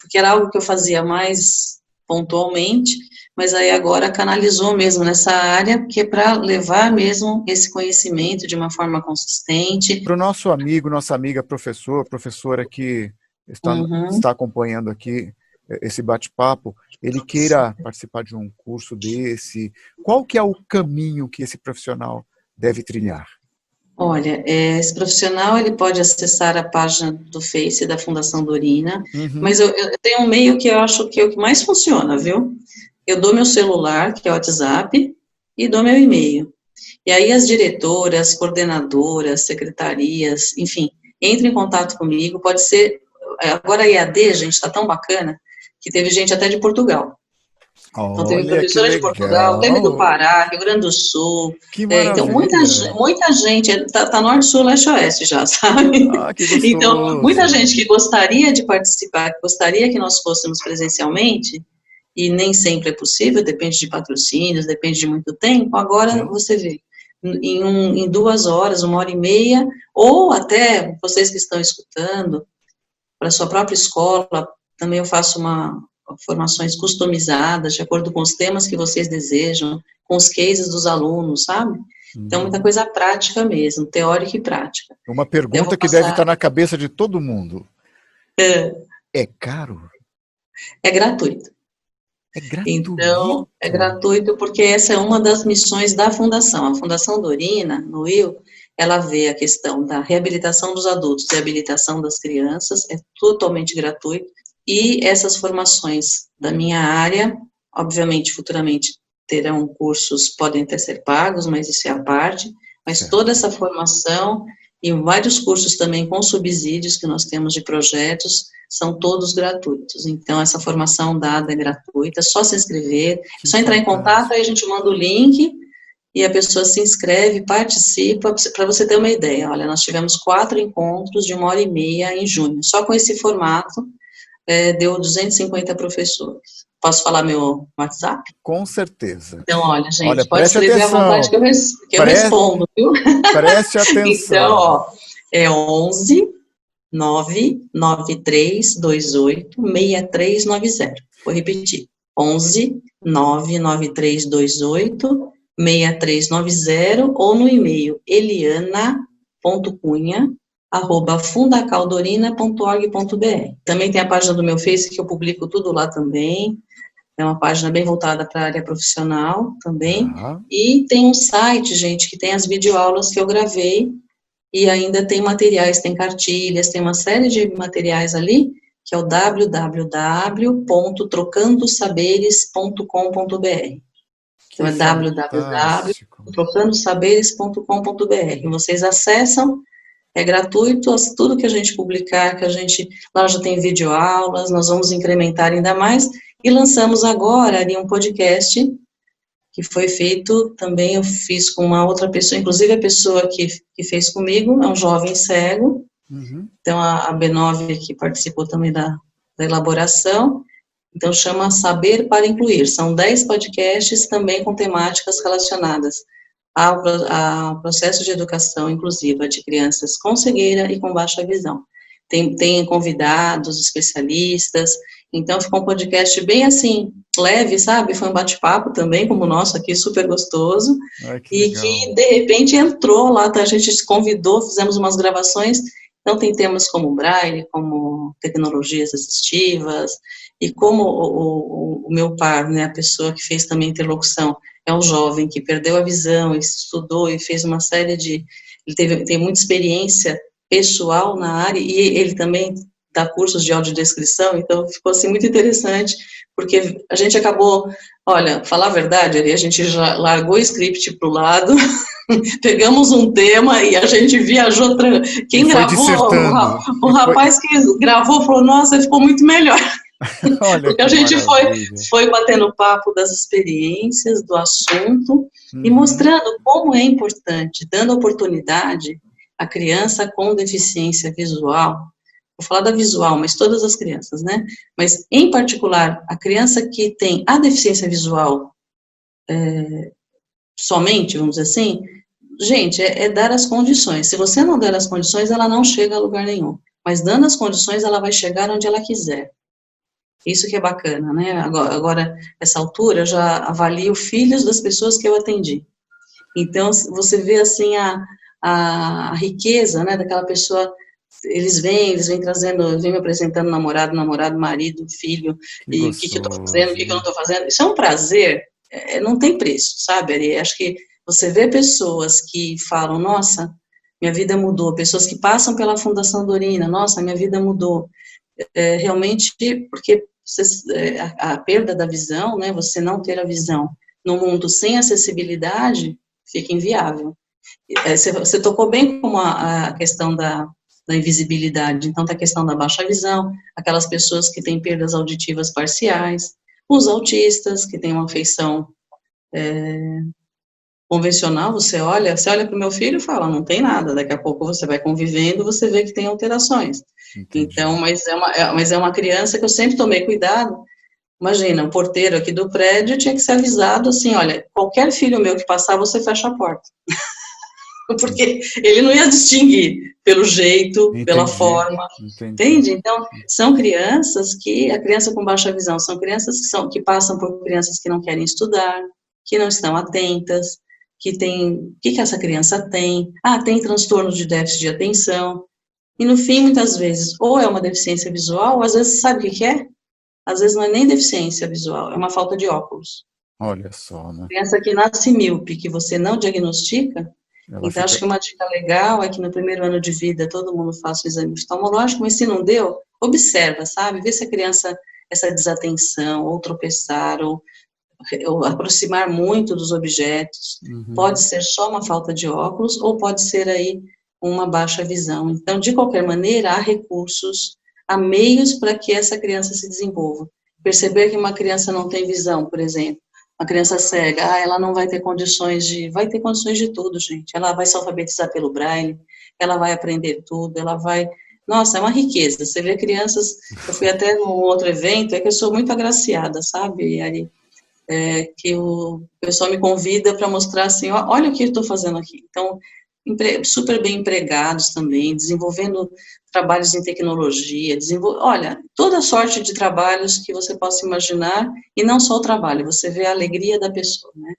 porque era algo que eu fazia mais pontualmente, mas aí agora canalizou mesmo nessa área, que é para levar mesmo esse conhecimento de uma forma consistente. Para o nosso amigo, nossa amiga professora que está acompanhando aqui esse bate-papo, ele queira participar de um curso desse, qual que é o caminho que esse profissional deve trilhar? Olha, esse profissional, ele pode acessar a página do Face da Fundação Dorina, mas eu tenho um meio que eu acho que é o que mais funciona, viu? Eu dou meu celular, que é o WhatsApp, e dou meu e-mail. E aí as diretoras, coordenadoras, secretarias, enfim, entrem em contato comigo, pode ser, agora a EAD, gente, está tão bacana, que teve gente até de Portugal. Então, teve professora de Portugal, teve do Pará, Rio Grande do Sul. Que maravilha! Então, muita gente, está norte, sul, leste, oeste já, sabe? Ah, que gostoso! Então, muita gente que gostaria de participar, que gostaria que nós fôssemos presencialmente, e nem sempre é possível, depende de patrocínios, depende de muito tempo, agora você vê, em 2 horas, 1h30, ou até vocês que estão escutando, para a sua própria escola, também eu faço formações customizadas, de acordo com os temas que vocês desejam, com os cases dos alunos, sabe? Então, muita coisa prática mesmo, teórica e prática. Uma pergunta que deve estar na cabeça de todo mundo. É caro? É gratuito. É gratuito? Então, é gratuito porque essa é uma das missões da Fundação. A Fundação Dorina, no Will, ela vê a questão da reabilitação dos adultos, reabilitação das crianças, é totalmente gratuito. E essas formações da minha área, obviamente, futuramente terão cursos, podem até ser pagos, mas isso é a parte, mas toda essa formação e vários cursos também com subsídios que nós temos de projetos, são todos gratuitos. Então, essa formação dada é gratuita, é só se inscrever, é só entrar em contato, aí a gente manda o link e a pessoa se inscreve, participa, para você ter uma ideia. Olha, nós tivemos 4 encontros de 1h30 em junho, só com esse formato, deu 250 professores. Posso falar meu WhatsApp? Com certeza. Então, olha, gente, pode escrever à vontade que eu respondo, viu? Preste atenção. Então, ó, é 11 99328 6390. Vou repetir. 11 99328 6390 ou no e-mail eliana.cunha@fundacaldorina.org.br. Também tem a página do meu Face, que eu publico tudo lá também. É uma página bem voltada para a área profissional também. E tem um site, gente, que tem as videoaulas que eu gravei e ainda tem materiais, tem cartilhas, tem uma série de materiais ali, que é o www.trocandosaberes.com.br. Então, é fantástico. www.trocandosaberes.com.br. Vocês acessam, é gratuito, tudo que a gente publicar, lá já tem videoaulas, nós vamos incrementar ainda mais, e lançamos agora ali um podcast, que foi feito também, eu fiz com uma outra pessoa, inclusive a pessoa que fez comigo, é um jovem cego, então a B9 que participou também da elaboração, então chama Saber para Incluir, são 10 podcasts também com temáticas relacionadas ao processo de educação inclusiva de crianças com cegueira e com baixa visão. Tem convidados, especialistas, então ficou um podcast bem assim, leve, sabe? Foi um bate-papo também, como o nosso aqui, super gostoso, que de repente entrou lá, tá? A gente se convidou, fizemos umas gravações, então tem temas como Braille, como tecnologias assistivas, e como o meu par, né, a pessoa que fez também interlocução, é um jovem que perdeu a visão, estudou e fez uma série de... Ele tem muita experiência pessoal na área, e ele também dá cursos de audiodescrição, então ficou assim muito interessante, porque a gente acabou, olha, falar a verdade, a gente já largou o script para o lado, pegamos um tema e a gente viajou, quem gravou, o rapaz que gravou falou, nossa, ficou muito melhor. Olha, porque a gente foi batendo papo das experiências, do assunto, e mostrando como é importante, dando oportunidade à criança com deficiência visual, vou falar da visual, mas todas as crianças, né? Mas, em particular, a criança que tem a deficiência visual somente, vamos dizer assim, gente, é dar as condições. Se você não der as condições, ela não chega a lugar nenhum. Mas, dando as condições, ela vai chegar onde ela quiser. Isso que é bacana, né? Agora, essa altura, eu já avalio filhos das pessoas que eu atendi. Então, você vê, assim, a riqueza, né, daquela pessoa, eles vêm trazendo, vêm me apresentando namorado, marido, filho, e o que eu estou fazendo, o que eu não estou fazendo. Isso é um prazer, não tem preço, sabe, Ari? Acho que você vê pessoas que falam, nossa, minha vida mudou, pessoas que passam pela Fundação Dorina, nossa, minha vida mudou. Realmente, porque a perda da visão, né, você não ter a visão no mundo sem acessibilidade, fica inviável. Você tocou bem como a questão da invisibilidade, então tem a questão da baixa visão, aquelas pessoas que têm perdas auditivas parciais, os autistas, que têm uma afeição convencional, você olha para o meu filho e fala, não tem nada, daqui a pouco você vai convivendo, você vê que tem alterações. Entendi. Então, mas é uma criança que eu sempre tomei cuidado. Imagina, o porteiro aqui do prédio tinha que ser avisado assim, olha, qualquer filho meu que passar, você fecha a porta. Porque ele não ia distinguir pelo jeito, pela forma, entende? Então, são crianças que, a criança com baixa visão, são crianças que passam por crianças que não querem estudar, que não estão atentas, que tem, o que essa criança tem? Tem transtorno de déficit de atenção, e no fim, muitas vezes, ou é uma deficiência visual, ou às vezes, sabe o que é? Às vezes não é nem deficiência visual, é uma falta de óculos. Olha só, né? Criança que nasce míope, que você não diagnostica, então acho que uma dica legal é que no primeiro ano de vida todo mundo faça o exame oftalmológico, mas se não deu, observa, sabe? Vê se a criança, essa desatenção, ou tropeçar, ou aproximar muito dos objetos, pode ser só uma falta de óculos, ou pode ser aí uma baixa visão. Então, de qualquer maneira, há recursos, há meios para que essa criança se desenvolva. Perceber que uma criança não tem visão, por exemplo, uma criança cega, ela não vai ter condições vai ter condições de tudo, gente. Ela vai se alfabetizar pelo Braille, ela vai aprender tudo, ela vai... Nossa, é uma riqueza. Você vê crianças... Eu fui até num outro evento, que eu sou muito agraciada, sabe, Ari? Que o pessoal me convida para mostrar assim, olha o que eu estou fazendo aqui. Então, super bem empregados também, desenvolvendo trabalhos em tecnologia, olha, toda sorte de trabalhos que você possa imaginar, e não só o trabalho, você vê a alegria da pessoa, né?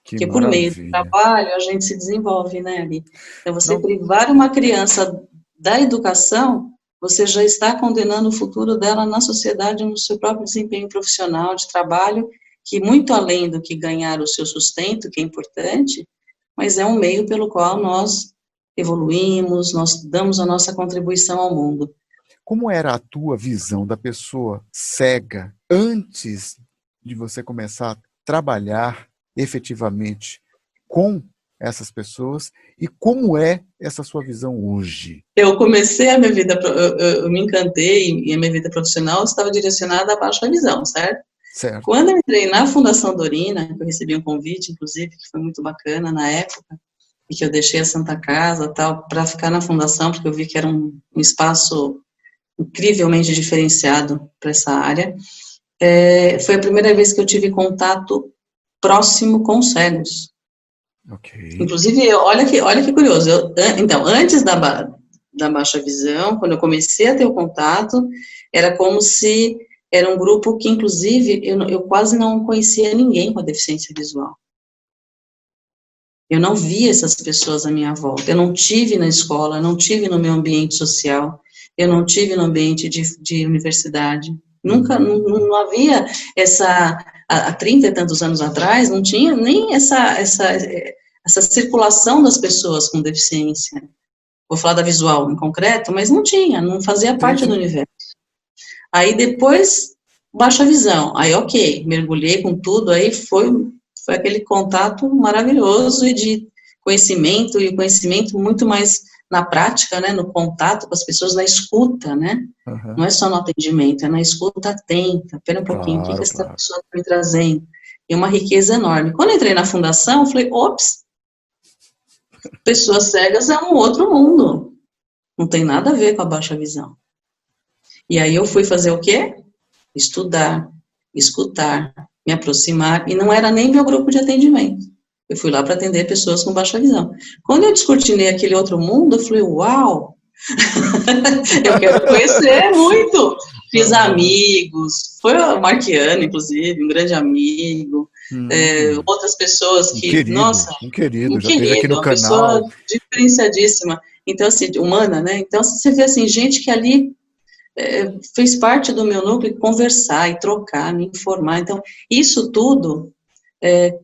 Porque por meio do trabalho a gente se desenvolve, né, Ali? Então, você privar uma criança da educação, você já está condenando o futuro dela na sociedade, no seu próprio desempenho profissional, de trabalho, que muito além do que ganhar o seu sustento, que é importante, mas é um meio pelo qual nós evoluímos, nós damos a nossa contribuição ao mundo. Como era a tua visão da pessoa cega antes de você começar a trabalhar efetivamente com essas pessoas e como é essa sua visão hoje? Eu comecei a minha vida, eu me encantei e a minha vida profissional estava direcionada à baixa visão, certo? Certo. Quando eu entrei na Fundação Dorina, eu recebi um convite, inclusive, que foi muito bacana na época, e que eu deixei a Santa Casa tal para ficar na fundação, porque eu vi que era um espaço incrivelmente diferenciado para essa área. Foi a primeira vez que eu tive contato próximo com cegos. Ok. Inclusive, olha que curioso. Então, antes da baixa visão, quando eu comecei a ter o contato, era como se era um grupo que, inclusive, eu quase não conhecia ninguém com deficiência visual. Eu não via essas pessoas à minha volta. Eu não tive na escola, não tive no meu ambiente social, eu não tive no ambiente de universidade. Nunca, não havia essa, há 30 e tantos anos atrás, não tinha nem essa circulação das pessoas com deficiência. Vou falar da visual em concreto, mas não tinha, não fazia parte do universo. Aí depois, baixa visão. Aí, ok, mergulhei com tudo, aí foi aquele contato maravilhoso e de conhecimento, e o conhecimento muito mais na prática, né, no contato com as pessoas, na escuta, né, não é só no atendimento, é na escuta atenta, espera um pouquinho, o que essa pessoa está me trazendo? E uma riqueza enorme. Quando eu entrei na fundação, eu falei, ops, pessoas cegas é um outro mundo, não tem nada a ver com a baixa visão. E aí eu fui fazer o quê? Estudar, escutar, me aproximar, e não era nem meu grupo de atendimento. Eu fui lá para atender pessoas com baixa visão. Quando eu descortinei aquele outro mundo, eu falei, uau, eu quero conhecer muito. Fiz amigos, foi o Marquiano, inclusive, um grande amigo, outras pessoas que, nossa, um querido, já esteve aqui no uma canal. Pessoa diferenciadíssima. Então, assim, humana, né? Então, você vê, assim, gente que ali fez parte do meu núcleo, conversar e trocar, me informar. Então, isso tudo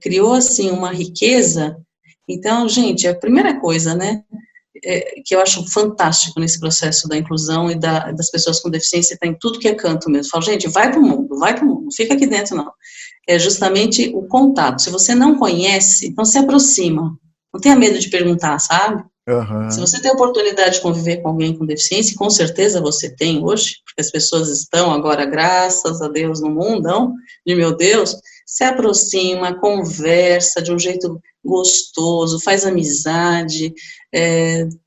criou, assim, uma riqueza. Então, gente, a primeira coisa, né, que eu acho fantástico nesse processo da inclusão e das pessoas com deficiência, está em tudo que é canto mesmo. Eu falo, gente, vai para o mundo, não fica aqui dentro, não. É justamente o contato. Se você não conhece, então se aproxima. Não tenha medo de perguntar, sabe? Se você tem a oportunidade de conviver com alguém com deficiência, e com certeza você tem hoje, porque as pessoas estão agora, graças a Deus, no mundão de meu Deus, se aproxima, conversa de um jeito gostoso, faz amizade,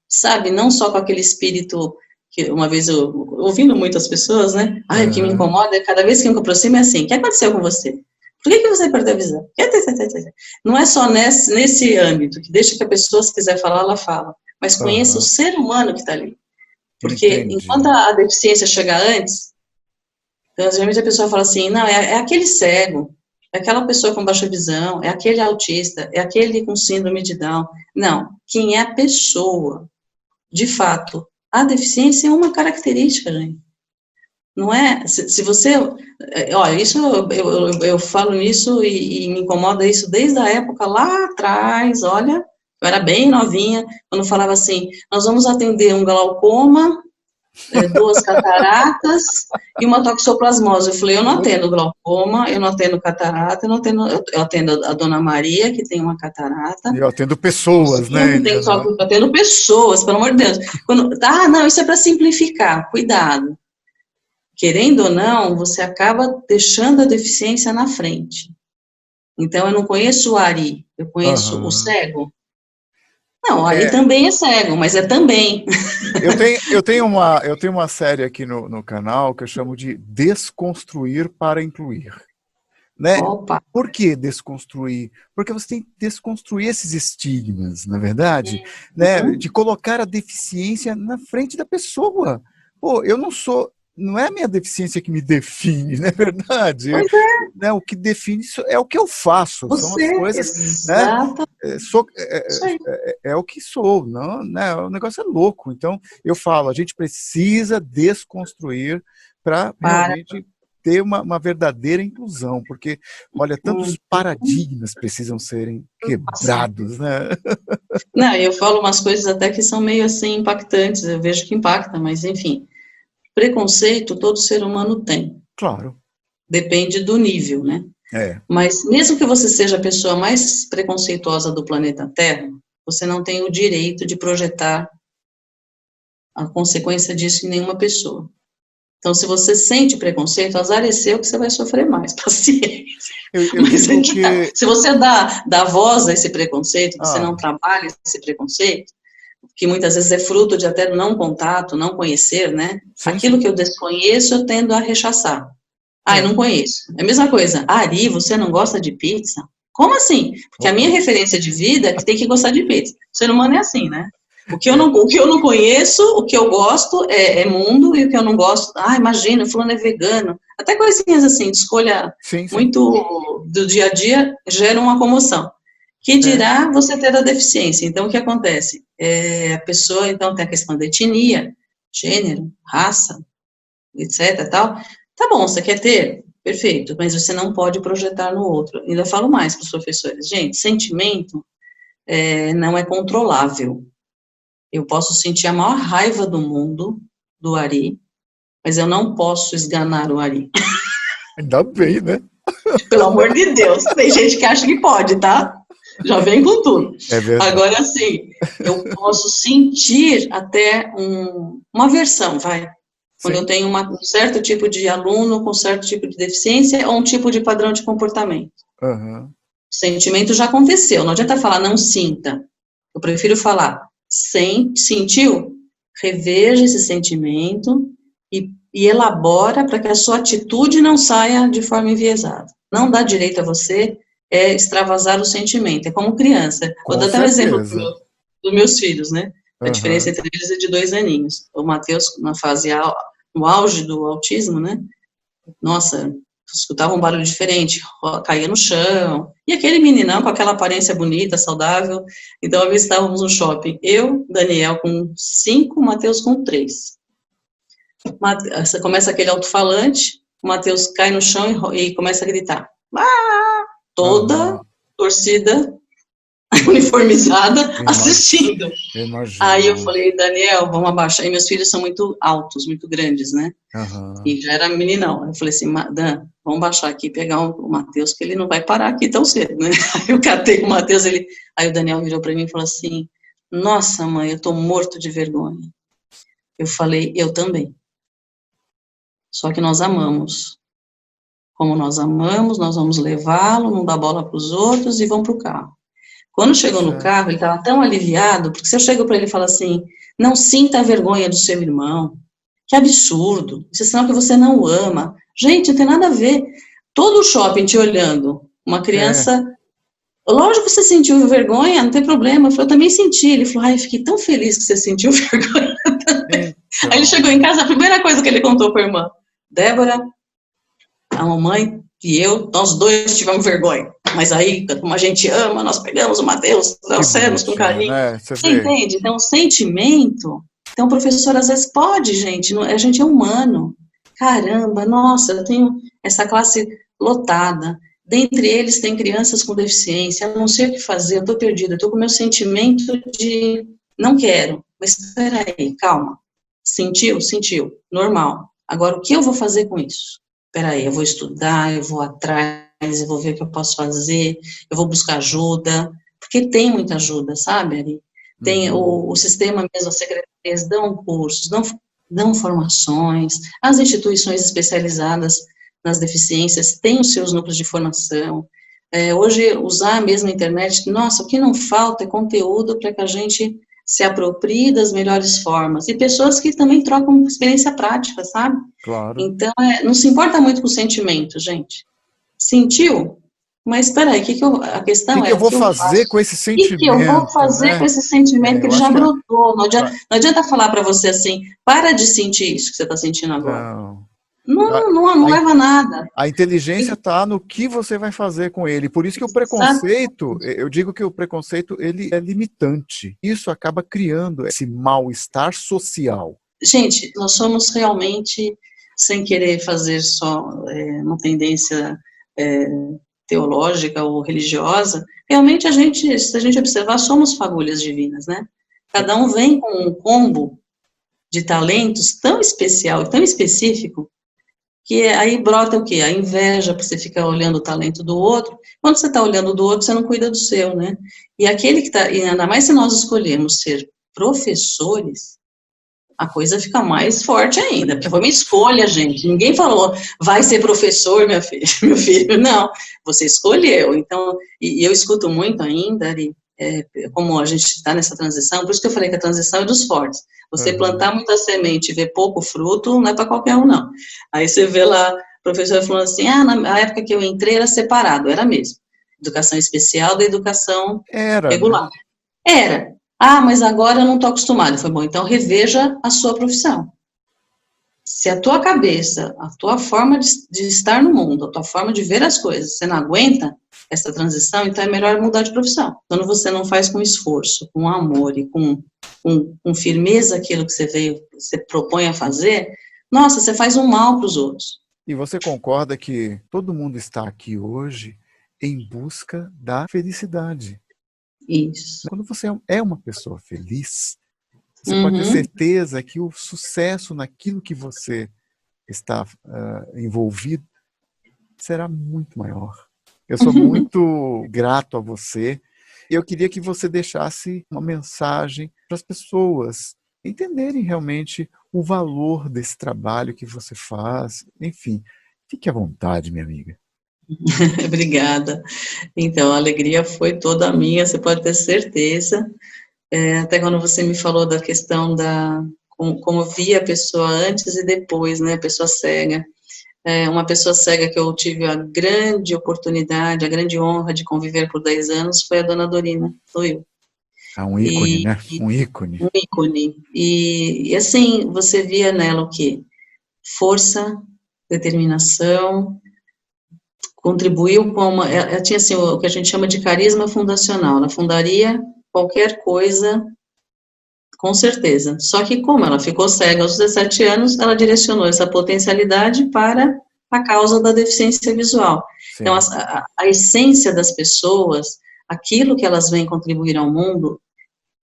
sabe, não só com aquele espírito que uma vez ouvindo muitas pessoas, né, o que me incomoda é cada vez que eu me aproximo é assim, o que aconteceu com você? Por que você perdeu a visão? Não é só nesse âmbito, que deixa que a pessoa, se quiser falar, ela fala, mas conheça o ser humano que está ali. Porque enquanto a deficiência chega antes, então, geralmente a pessoa fala assim, não, é aquele cego, é aquela pessoa com baixa visão, é aquele autista, é aquele com síndrome de Down. Não, quem é a pessoa, de fato, a deficiência é uma característica, gente. Não é, se você, olha, isso, eu falo nisso e me incomoda isso desde a época lá atrás, olha, eu era bem novinha, quando falava assim, nós vamos atender um glaucoma, 2 cataratas e uma toxoplasmose. Eu falei, eu não atendo glaucoma, eu não atendo catarata, eu atendo a dona Maria, que tem uma catarata. Eu atendo pessoas, né? Eu atendo pessoas, pelo amor de Deus. Não, isso é para simplificar, cuidado. Querendo ou não, você acaba deixando a deficiência na frente. Então, eu não conheço o Ari, eu conheço o cego. Não, o Ari também é cego, mas é também. Eu tenho uma série aqui no canal que eu chamo de Desconstruir para Incluir. Né? Opa. Por que desconstruir? Porque você tem que desconstruir esses estigmas, na verdade, né? De colocar a deficiência na frente da pessoa. Pô, eu não sou... Não é a minha deficiência que me define, não é verdade? Pois é. Né, o que define isso é o que eu faço, são as coisas, né? É o que sou, não, né? O negócio é louco. Então, eu falo, a gente precisa desconstruir para realmente ter uma verdadeira inclusão, porque, olha, tantos paradigmas precisam serem quebrados, né? Não, eu falo umas coisas até que são meio assim impactantes, eu vejo que impacta, mas enfim, preconceito todo ser humano tem. Claro. Depende do nível, né? É. Mas mesmo que você seja a pessoa mais preconceituosa do planeta Terra, você não tem o direito de projetar a consequência disso em nenhuma pessoa. Então, se você sente preconceito, azar é seu que você vai sofrer mais, paciência. Eu digo que... Se você dá voz a esse preconceito, você não trabalha esse preconceito, que muitas vezes é fruto de até não contato, não conhecer, né? Sim, Aquilo sim. que eu desconheço, eu tendo a rechaçar. Eu não conheço. É a mesma coisa. Ari, você não gosta de pizza? Como assim? Porque a minha referência de vida é que tem que gostar de pizza. O ser humano é assim, né? O que eu não conheço, o que eu gosto é mundo, e o que eu não gosto, imagina, fulano é vegano. Até coisinhas assim, de escolha muito do dia a dia, geram uma comoção. Que dirá você ter a deficiência. Então, o que acontece? A pessoa, então, tem a questão da etnia, gênero, raça, etc, tal. Tá bom, você quer ter? Perfeito, mas você não pode projetar no outro. Ainda falo mais para os professores. Gente, sentimento não é controlável. Eu posso sentir a maior raiva do mundo do Ari, mas eu não posso esganar o Ari. Ainda bem, né? Pelo amor de Deus, tem gente que acha que pode, tá? Já vem com tudo. É verdade. Agora, sim, eu posso sentir até uma aversão, vai. Quando eu tenho um certo tipo de aluno com certo tipo de deficiência ou um tipo de padrão de comportamento. O sentimento já aconteceu, não adianta falar não sinta. Eu prefiro falar sentiu? Reveja esse sentimento e elabora para que a sua atitude não saia de forma enviesada. Não dá direito a você extravasar o sentimento. É como criança. Vou dar até um exemplo dos meus filhos, né? A diferença entre eles é de 2 aninhos. O Matheus, na fase, no auge do autismo, né? Nossa, escutava um barulho diferente, caía no chão. E aquele meninão com aquela aparência bonita, saudável. Então, uma vez estávamos no shopping, eu, Daniel com 5, Matheus com 3. Começa aquele alto-falante, o Matheus cai no chão e começa a gritar. Toda torcida uniformizada assistindo. Aí eu falei, Daniel, vamos abaixar. E meus filhos são muito altos, muito grandes, né? E já era meninão. Eu falei assim, Dan, vamos baixar aqui e pegar o Matheus, que ele não vai parar aqui tão cedo, né? Aí eu catei o Matheus, aí o Daniel virou para mim e falou assim, nossa, mãe, eu tô morto de vergonha. Eu falei, eu também. Só que nós amamos. Como nós amamos, nós vamos levá-lo, não dar bola para os outros e vamos para o carro. Quando chegou no carro, ele estava tão aliviado, porque se eu chego para ele e falo assim, não sinta a vergonha do seu irmão, que absurdo, isso é sinal que você não o ama. Gente, não tem nada a ver. Todo o shopping te olhando, uma criança, lógico que você sentiu vergonha, não tem problema. Eu também senti. Ele falou, fiquei tão feliz que você sentiu vergonha também. Aí ele chegou em casa, a primeira coisa que ele contou para a irmã, Débora, a mamãe e eu, nós dois tivemos vergonha. Mas aí, como a gente ama, nós pegamos o Matheus, trouxemos com carinho. Né? Você entende? Então, o sentimento... Então, o professor, às vezes, pode, gente, a gente é humano. Caramba, nossa, eu tenho essa classe lotada. Dentre eles, tem crianças com deficiência, eu não sei o que fazer, eu estou perdida, eu estou com o meu sentimento de não quero. Mas, espera aí, calma. Sentiu? Sentiu. Normal. Agora, o que eu vou fazer com isso? Espera aí, eu vou estudar, eu vou atrás, eu vou ver o que eu posso fazer, eu vou buscar ajuda, porque tem muita ajuda, sabe, Ari? Tem o sistema mesmo, as secretarias dão cursos, dão formações, as instituições especializadas nas deficiências têm os seus núcleos de formação. Hoje, usar mesmo a internet, nossa, o que não falta é conteúdo para que a gente se aproprie das melhores formas. E pessoas que também trocam experiência prática, sabe? Claro. Então, não se importa muito com o sentimento, gente. Sentiu? Mas espera aí, a questão O que eu vou fazer com esse sentimento? O que eu vou fazer com esse sentimento que ele já brotou? Não adianta falar para você assim, para de sentir isso que você está sentindo agora. Não leva a nada. A inteligência está no que você vai fazer com ele. Por isso que o preconceito, eu digo que o preconceito, ele é limitante. Isso acaba criando esse mal-estar social. Gente, nós somos realmente sem querer fazer só uma tendência teológica ou religiosa, realmente se a gente observar, somos fagulhas divinas, né? Cada um vem com um combo de talentos tão especial e tão específico, que aí brota o quê? A inveja, porque você fica olhando o talento do outro. Quando você está olhando do outro, você não cuida do seu, né? E aquele que está, e ainda mais se nós escolhermos ser professores, a coisa fica mais forte ainda, porque foi uma escolha, gente. Ninguém falou, vai ser professor, minha filha, meu filho. Não, você escolheu. Então, e eu escuto muito ainda, Ari, como a gente está nessa transição, por isso que eu falei que a transição é dos fortes. Você plantar muita semente e ver pouco fruto, não é para qualquer um, não. Aí você vê lá, o professor falando assim, na época que eu entrei era separado, era mesmo. Educação especial da educação regular. Né? Era. Mas agora eu não estou acostumado. Foi bom, então reveja a sua profissão. Se a tua cabeça, a tua forma de estar no mundo, a tua forma de ver as coisas, você não aguenta essa transição, então é melhor mudar de profissão. Quando você não faz com esforço, com amor e com firmeza aquilo que você propõe a fazer, nossa, você faz um mal para os outros. E você concorda que todo mundo está aqui hoje em busca da felicidade? Isso. Quando você é uma pessoa feliz, você pode ter certeza que o sucesso naquilo que você está envolvido será muito maior. Eu sou muito grato a você. Eu queria que você deixasse uma mensagem para as pessoas entenderem realmente o valor desse trabalho que você faz. Enfim, fique à vontade, minha amiga. Obrigada. Então, a alegria foi toda minha, você pode ter certeza. Até quando você me falou da questão como via a pessoa antes e depois, né, a pessoa cega. Uma pessoa cega que eu tive a grande oportunidade, a grande honra de conviver por 10 anos foi a dona Dorina, sou eu. Um ícone, né? Um ícone. Um ícone. E assim, você via nela o quê? Força, determinação, contribuiu com ela tinha assim, o que a gente chama de carisma fundacional, ela fundaria qualquer coisa, com certeza, só que como ela ficou cega aos 17 anos, ela direcionou essa potencialidade para a causa da deficiência visual. Sim. Então, a essência das pessoas, aquilo que elas vêm contribuir ao mundo,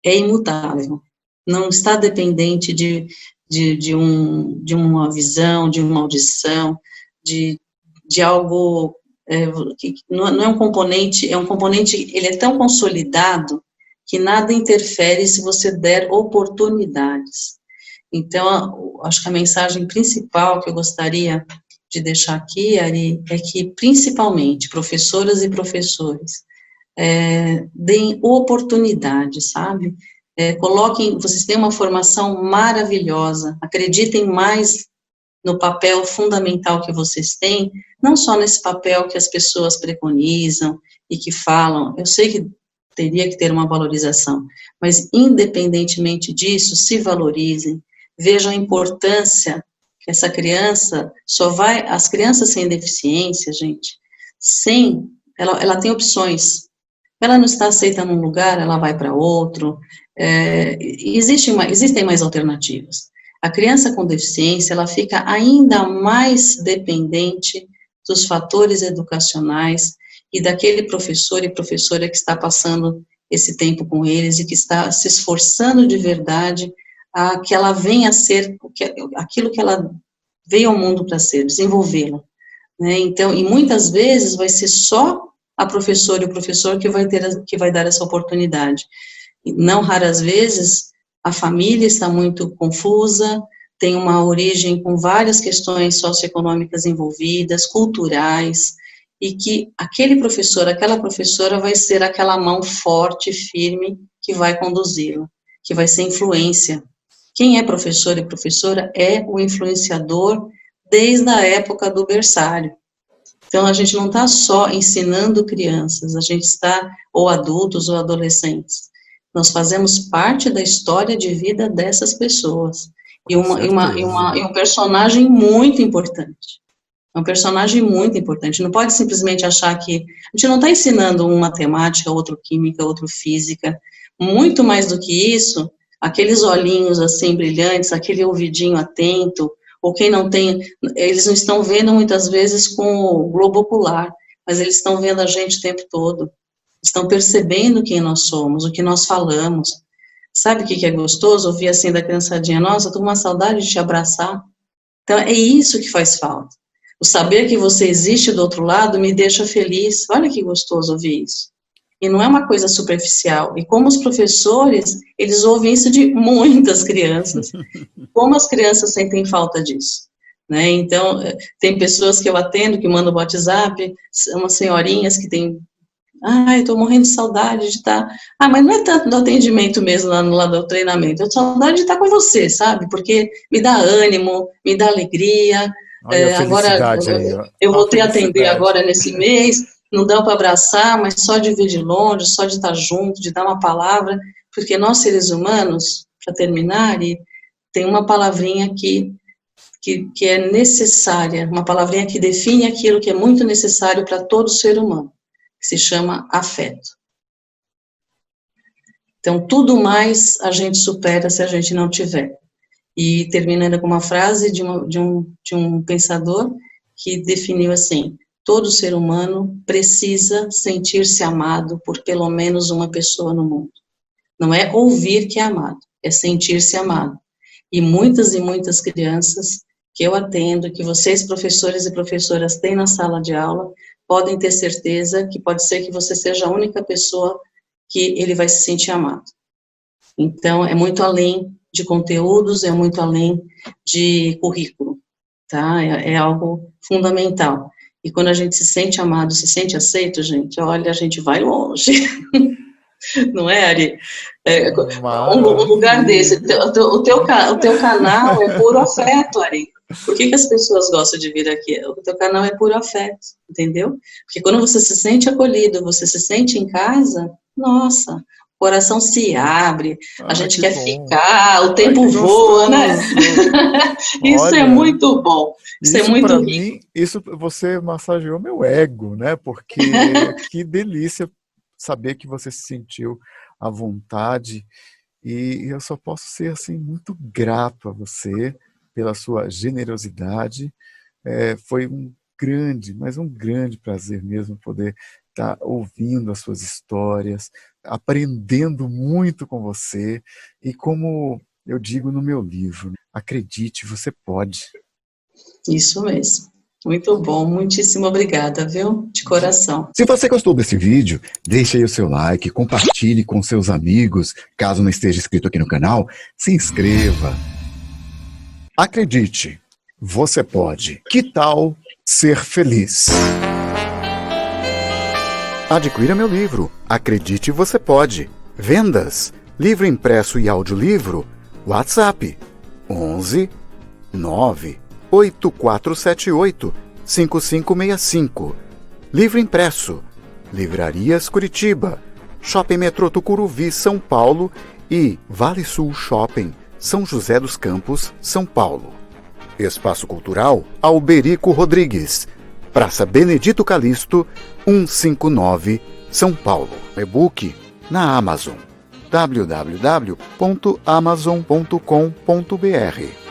é imutável, não está dependente de uma visão, de uma audição, de algo que não é um componente, ele é tão consolidado que nada interfere se você der oportunidades. Então, acho que a mensagem principal que eu gostaria de deixar aqui, Ari, é que, principalmente, professoras e professores, deem oportunidade, sabe? Vocês têm uma formação maravilhosa, acreditem mais no papel fundamental que vocês têm, não só nesse papel que as pessoas preconizam e que falam, eu sei que teria que ter uma valorização, mas independentemente disso, se valorizem, vejam a importância que essa criança as crianças sem deficiência, gente, ela tem opções, ela não está aceita num lugar, ela vai para outro, existem mais alternativas. A criança com deficiência, ela fica ainda mais dependente dos fatores educacionais e daquele professor e professora que está passando esse tempo com eles e que está se esforçando de verdade a que ela venha a ser aquilo que ela veio ao mundo para ser, desenvolvê-la. Né? Então, e muitas vezes vai ser só a professora e o professor que vai dar essa oportunidade. E não raras vezes, a família está muito confusa, tem uma origem com várias questões socioeconômicas envolvidas, culturais, e que aquele professor, aquela professora vai ser aquela mão forte, firme, que vai conduzi-lo, que vai ser influência. Quem é professor e professora é o influenciador desde a época do berçário. Então, a gente não está só ensinando crianças, a gente está, ou adultos ou adolescentes, nós fazemos parte da história de vida dessas pessoas. E um personagem muito importante. É um personagem muito importante. Não pode simplesmente achar que... A gente não está ensinando um matemática, outro química, outro física. Muito mais do que isso, aqueles olhinhos assim brilhantes, aquele ouvidinho atento, ou quem não tem, eles não estão vendo muitas vezes com o globo ocular, mas eles estão vendo a gente o tempo todo, estão percebendo quem nós somos, o que nós falamos. Sabe o que é gostoso? Ouvir assim da criançadinha, nossa, eu tô com uma saudade de te abraçar. Então, é isso que faz falta. O saber que você existe do outro lado me deixa feliz. Olha que gostoso ouvir isso. E não é uma coisa superficial. E como os professores, eles ouvem isso de muitas crianças. Como as crianças sentem falta disso, né? Então, tem pessoas que eu atendo, que mandam WhatsApp, umas senhorinhas que têm, eu tô morrendo de saudade de estar... mas não é tanto do atendimento mesmo lá do treinamento, eu tô saudade de estar com você, sabe? Porque me dá ânimo, me dá alegria. Olha a felicidade Agora, aí, ó. eu voltei a atender agora nesse mês, não dá para abraçar, mas só de ver de longe, só de estar junto, de dar uma palavra, porque nós seres humanos, para terminar, e tem uma palavrinha que é necessária, uma palavrinha que define aquilo que é muito necessário para todo ser humano, que se chama afeto. Então, tudo mais a gente supera se a gente não tiver. E terminando com uma frase de um pensador que definiu assim: todo ser humano precisa sentir-se amado por pelo menos uma pessoa no mundo. Não é ouvir que é amado, é sentir-se amado. E muitas crianças que eu atendo, que vocês, professores e professoras, têm na sala de aula, podem ter certeza que pode ser que você seja a única pessoa que ele vai se sentir amado. Então, é muito além de conteúdos, é muito além de currículo, tá? É algo fundamental. E quando a gente se sente amado, se sente aceito, gente, olha, a gente vai longe. Não é, Ari? Um lugar desse, o teu canal é puro afeto, Ari. Por que as pessoas gostam de vir aqui? O teu canal é puro afeto, entendeu? Porque quando você se sente acolhido, você se sente em casa, nossa, o coração se abre, a gente quer ficar, o tempo voa, né? Isso olha, é muito bom. Isso é muito rico. Mim, isso você massageou meu ego, né? Porque que delícia saber que você se sentiu à vontade, e eu só posso ser assim muito grato a você pela sua generosidade. Foi mas um grande prazer mesmo poder estar ouvindo as suas histórias, aprendendo muito com você, e como eu digo no meu livro, acredite, você pode. Isso mesmo. Muito bom, muitíssimo obrigada, viu? De coração. Se você gostou desse vídeo, deixe aí o seu like, compartilhe com seus amigos. Caso não esteja inscrito aqui no canal, se inscreva. Acredite, você pode. Que tal ser feliz? Adquira meu livro, Acredite, você pode. Vendas, livro impresso e audiolivro, WhatsApp, 11 9 8478 5565. Livro impresso, Livrarias Curitiba, Shopping Metrô Tucuruvi, São Paulo e Vale Sul Shopping, São José dos Campos, São Paulo. Espaço Cultural Alberico Rodrigues, Praça Benedito Calixto, 159, São Paulo. E-book na Amazon, www.amazon.com.br.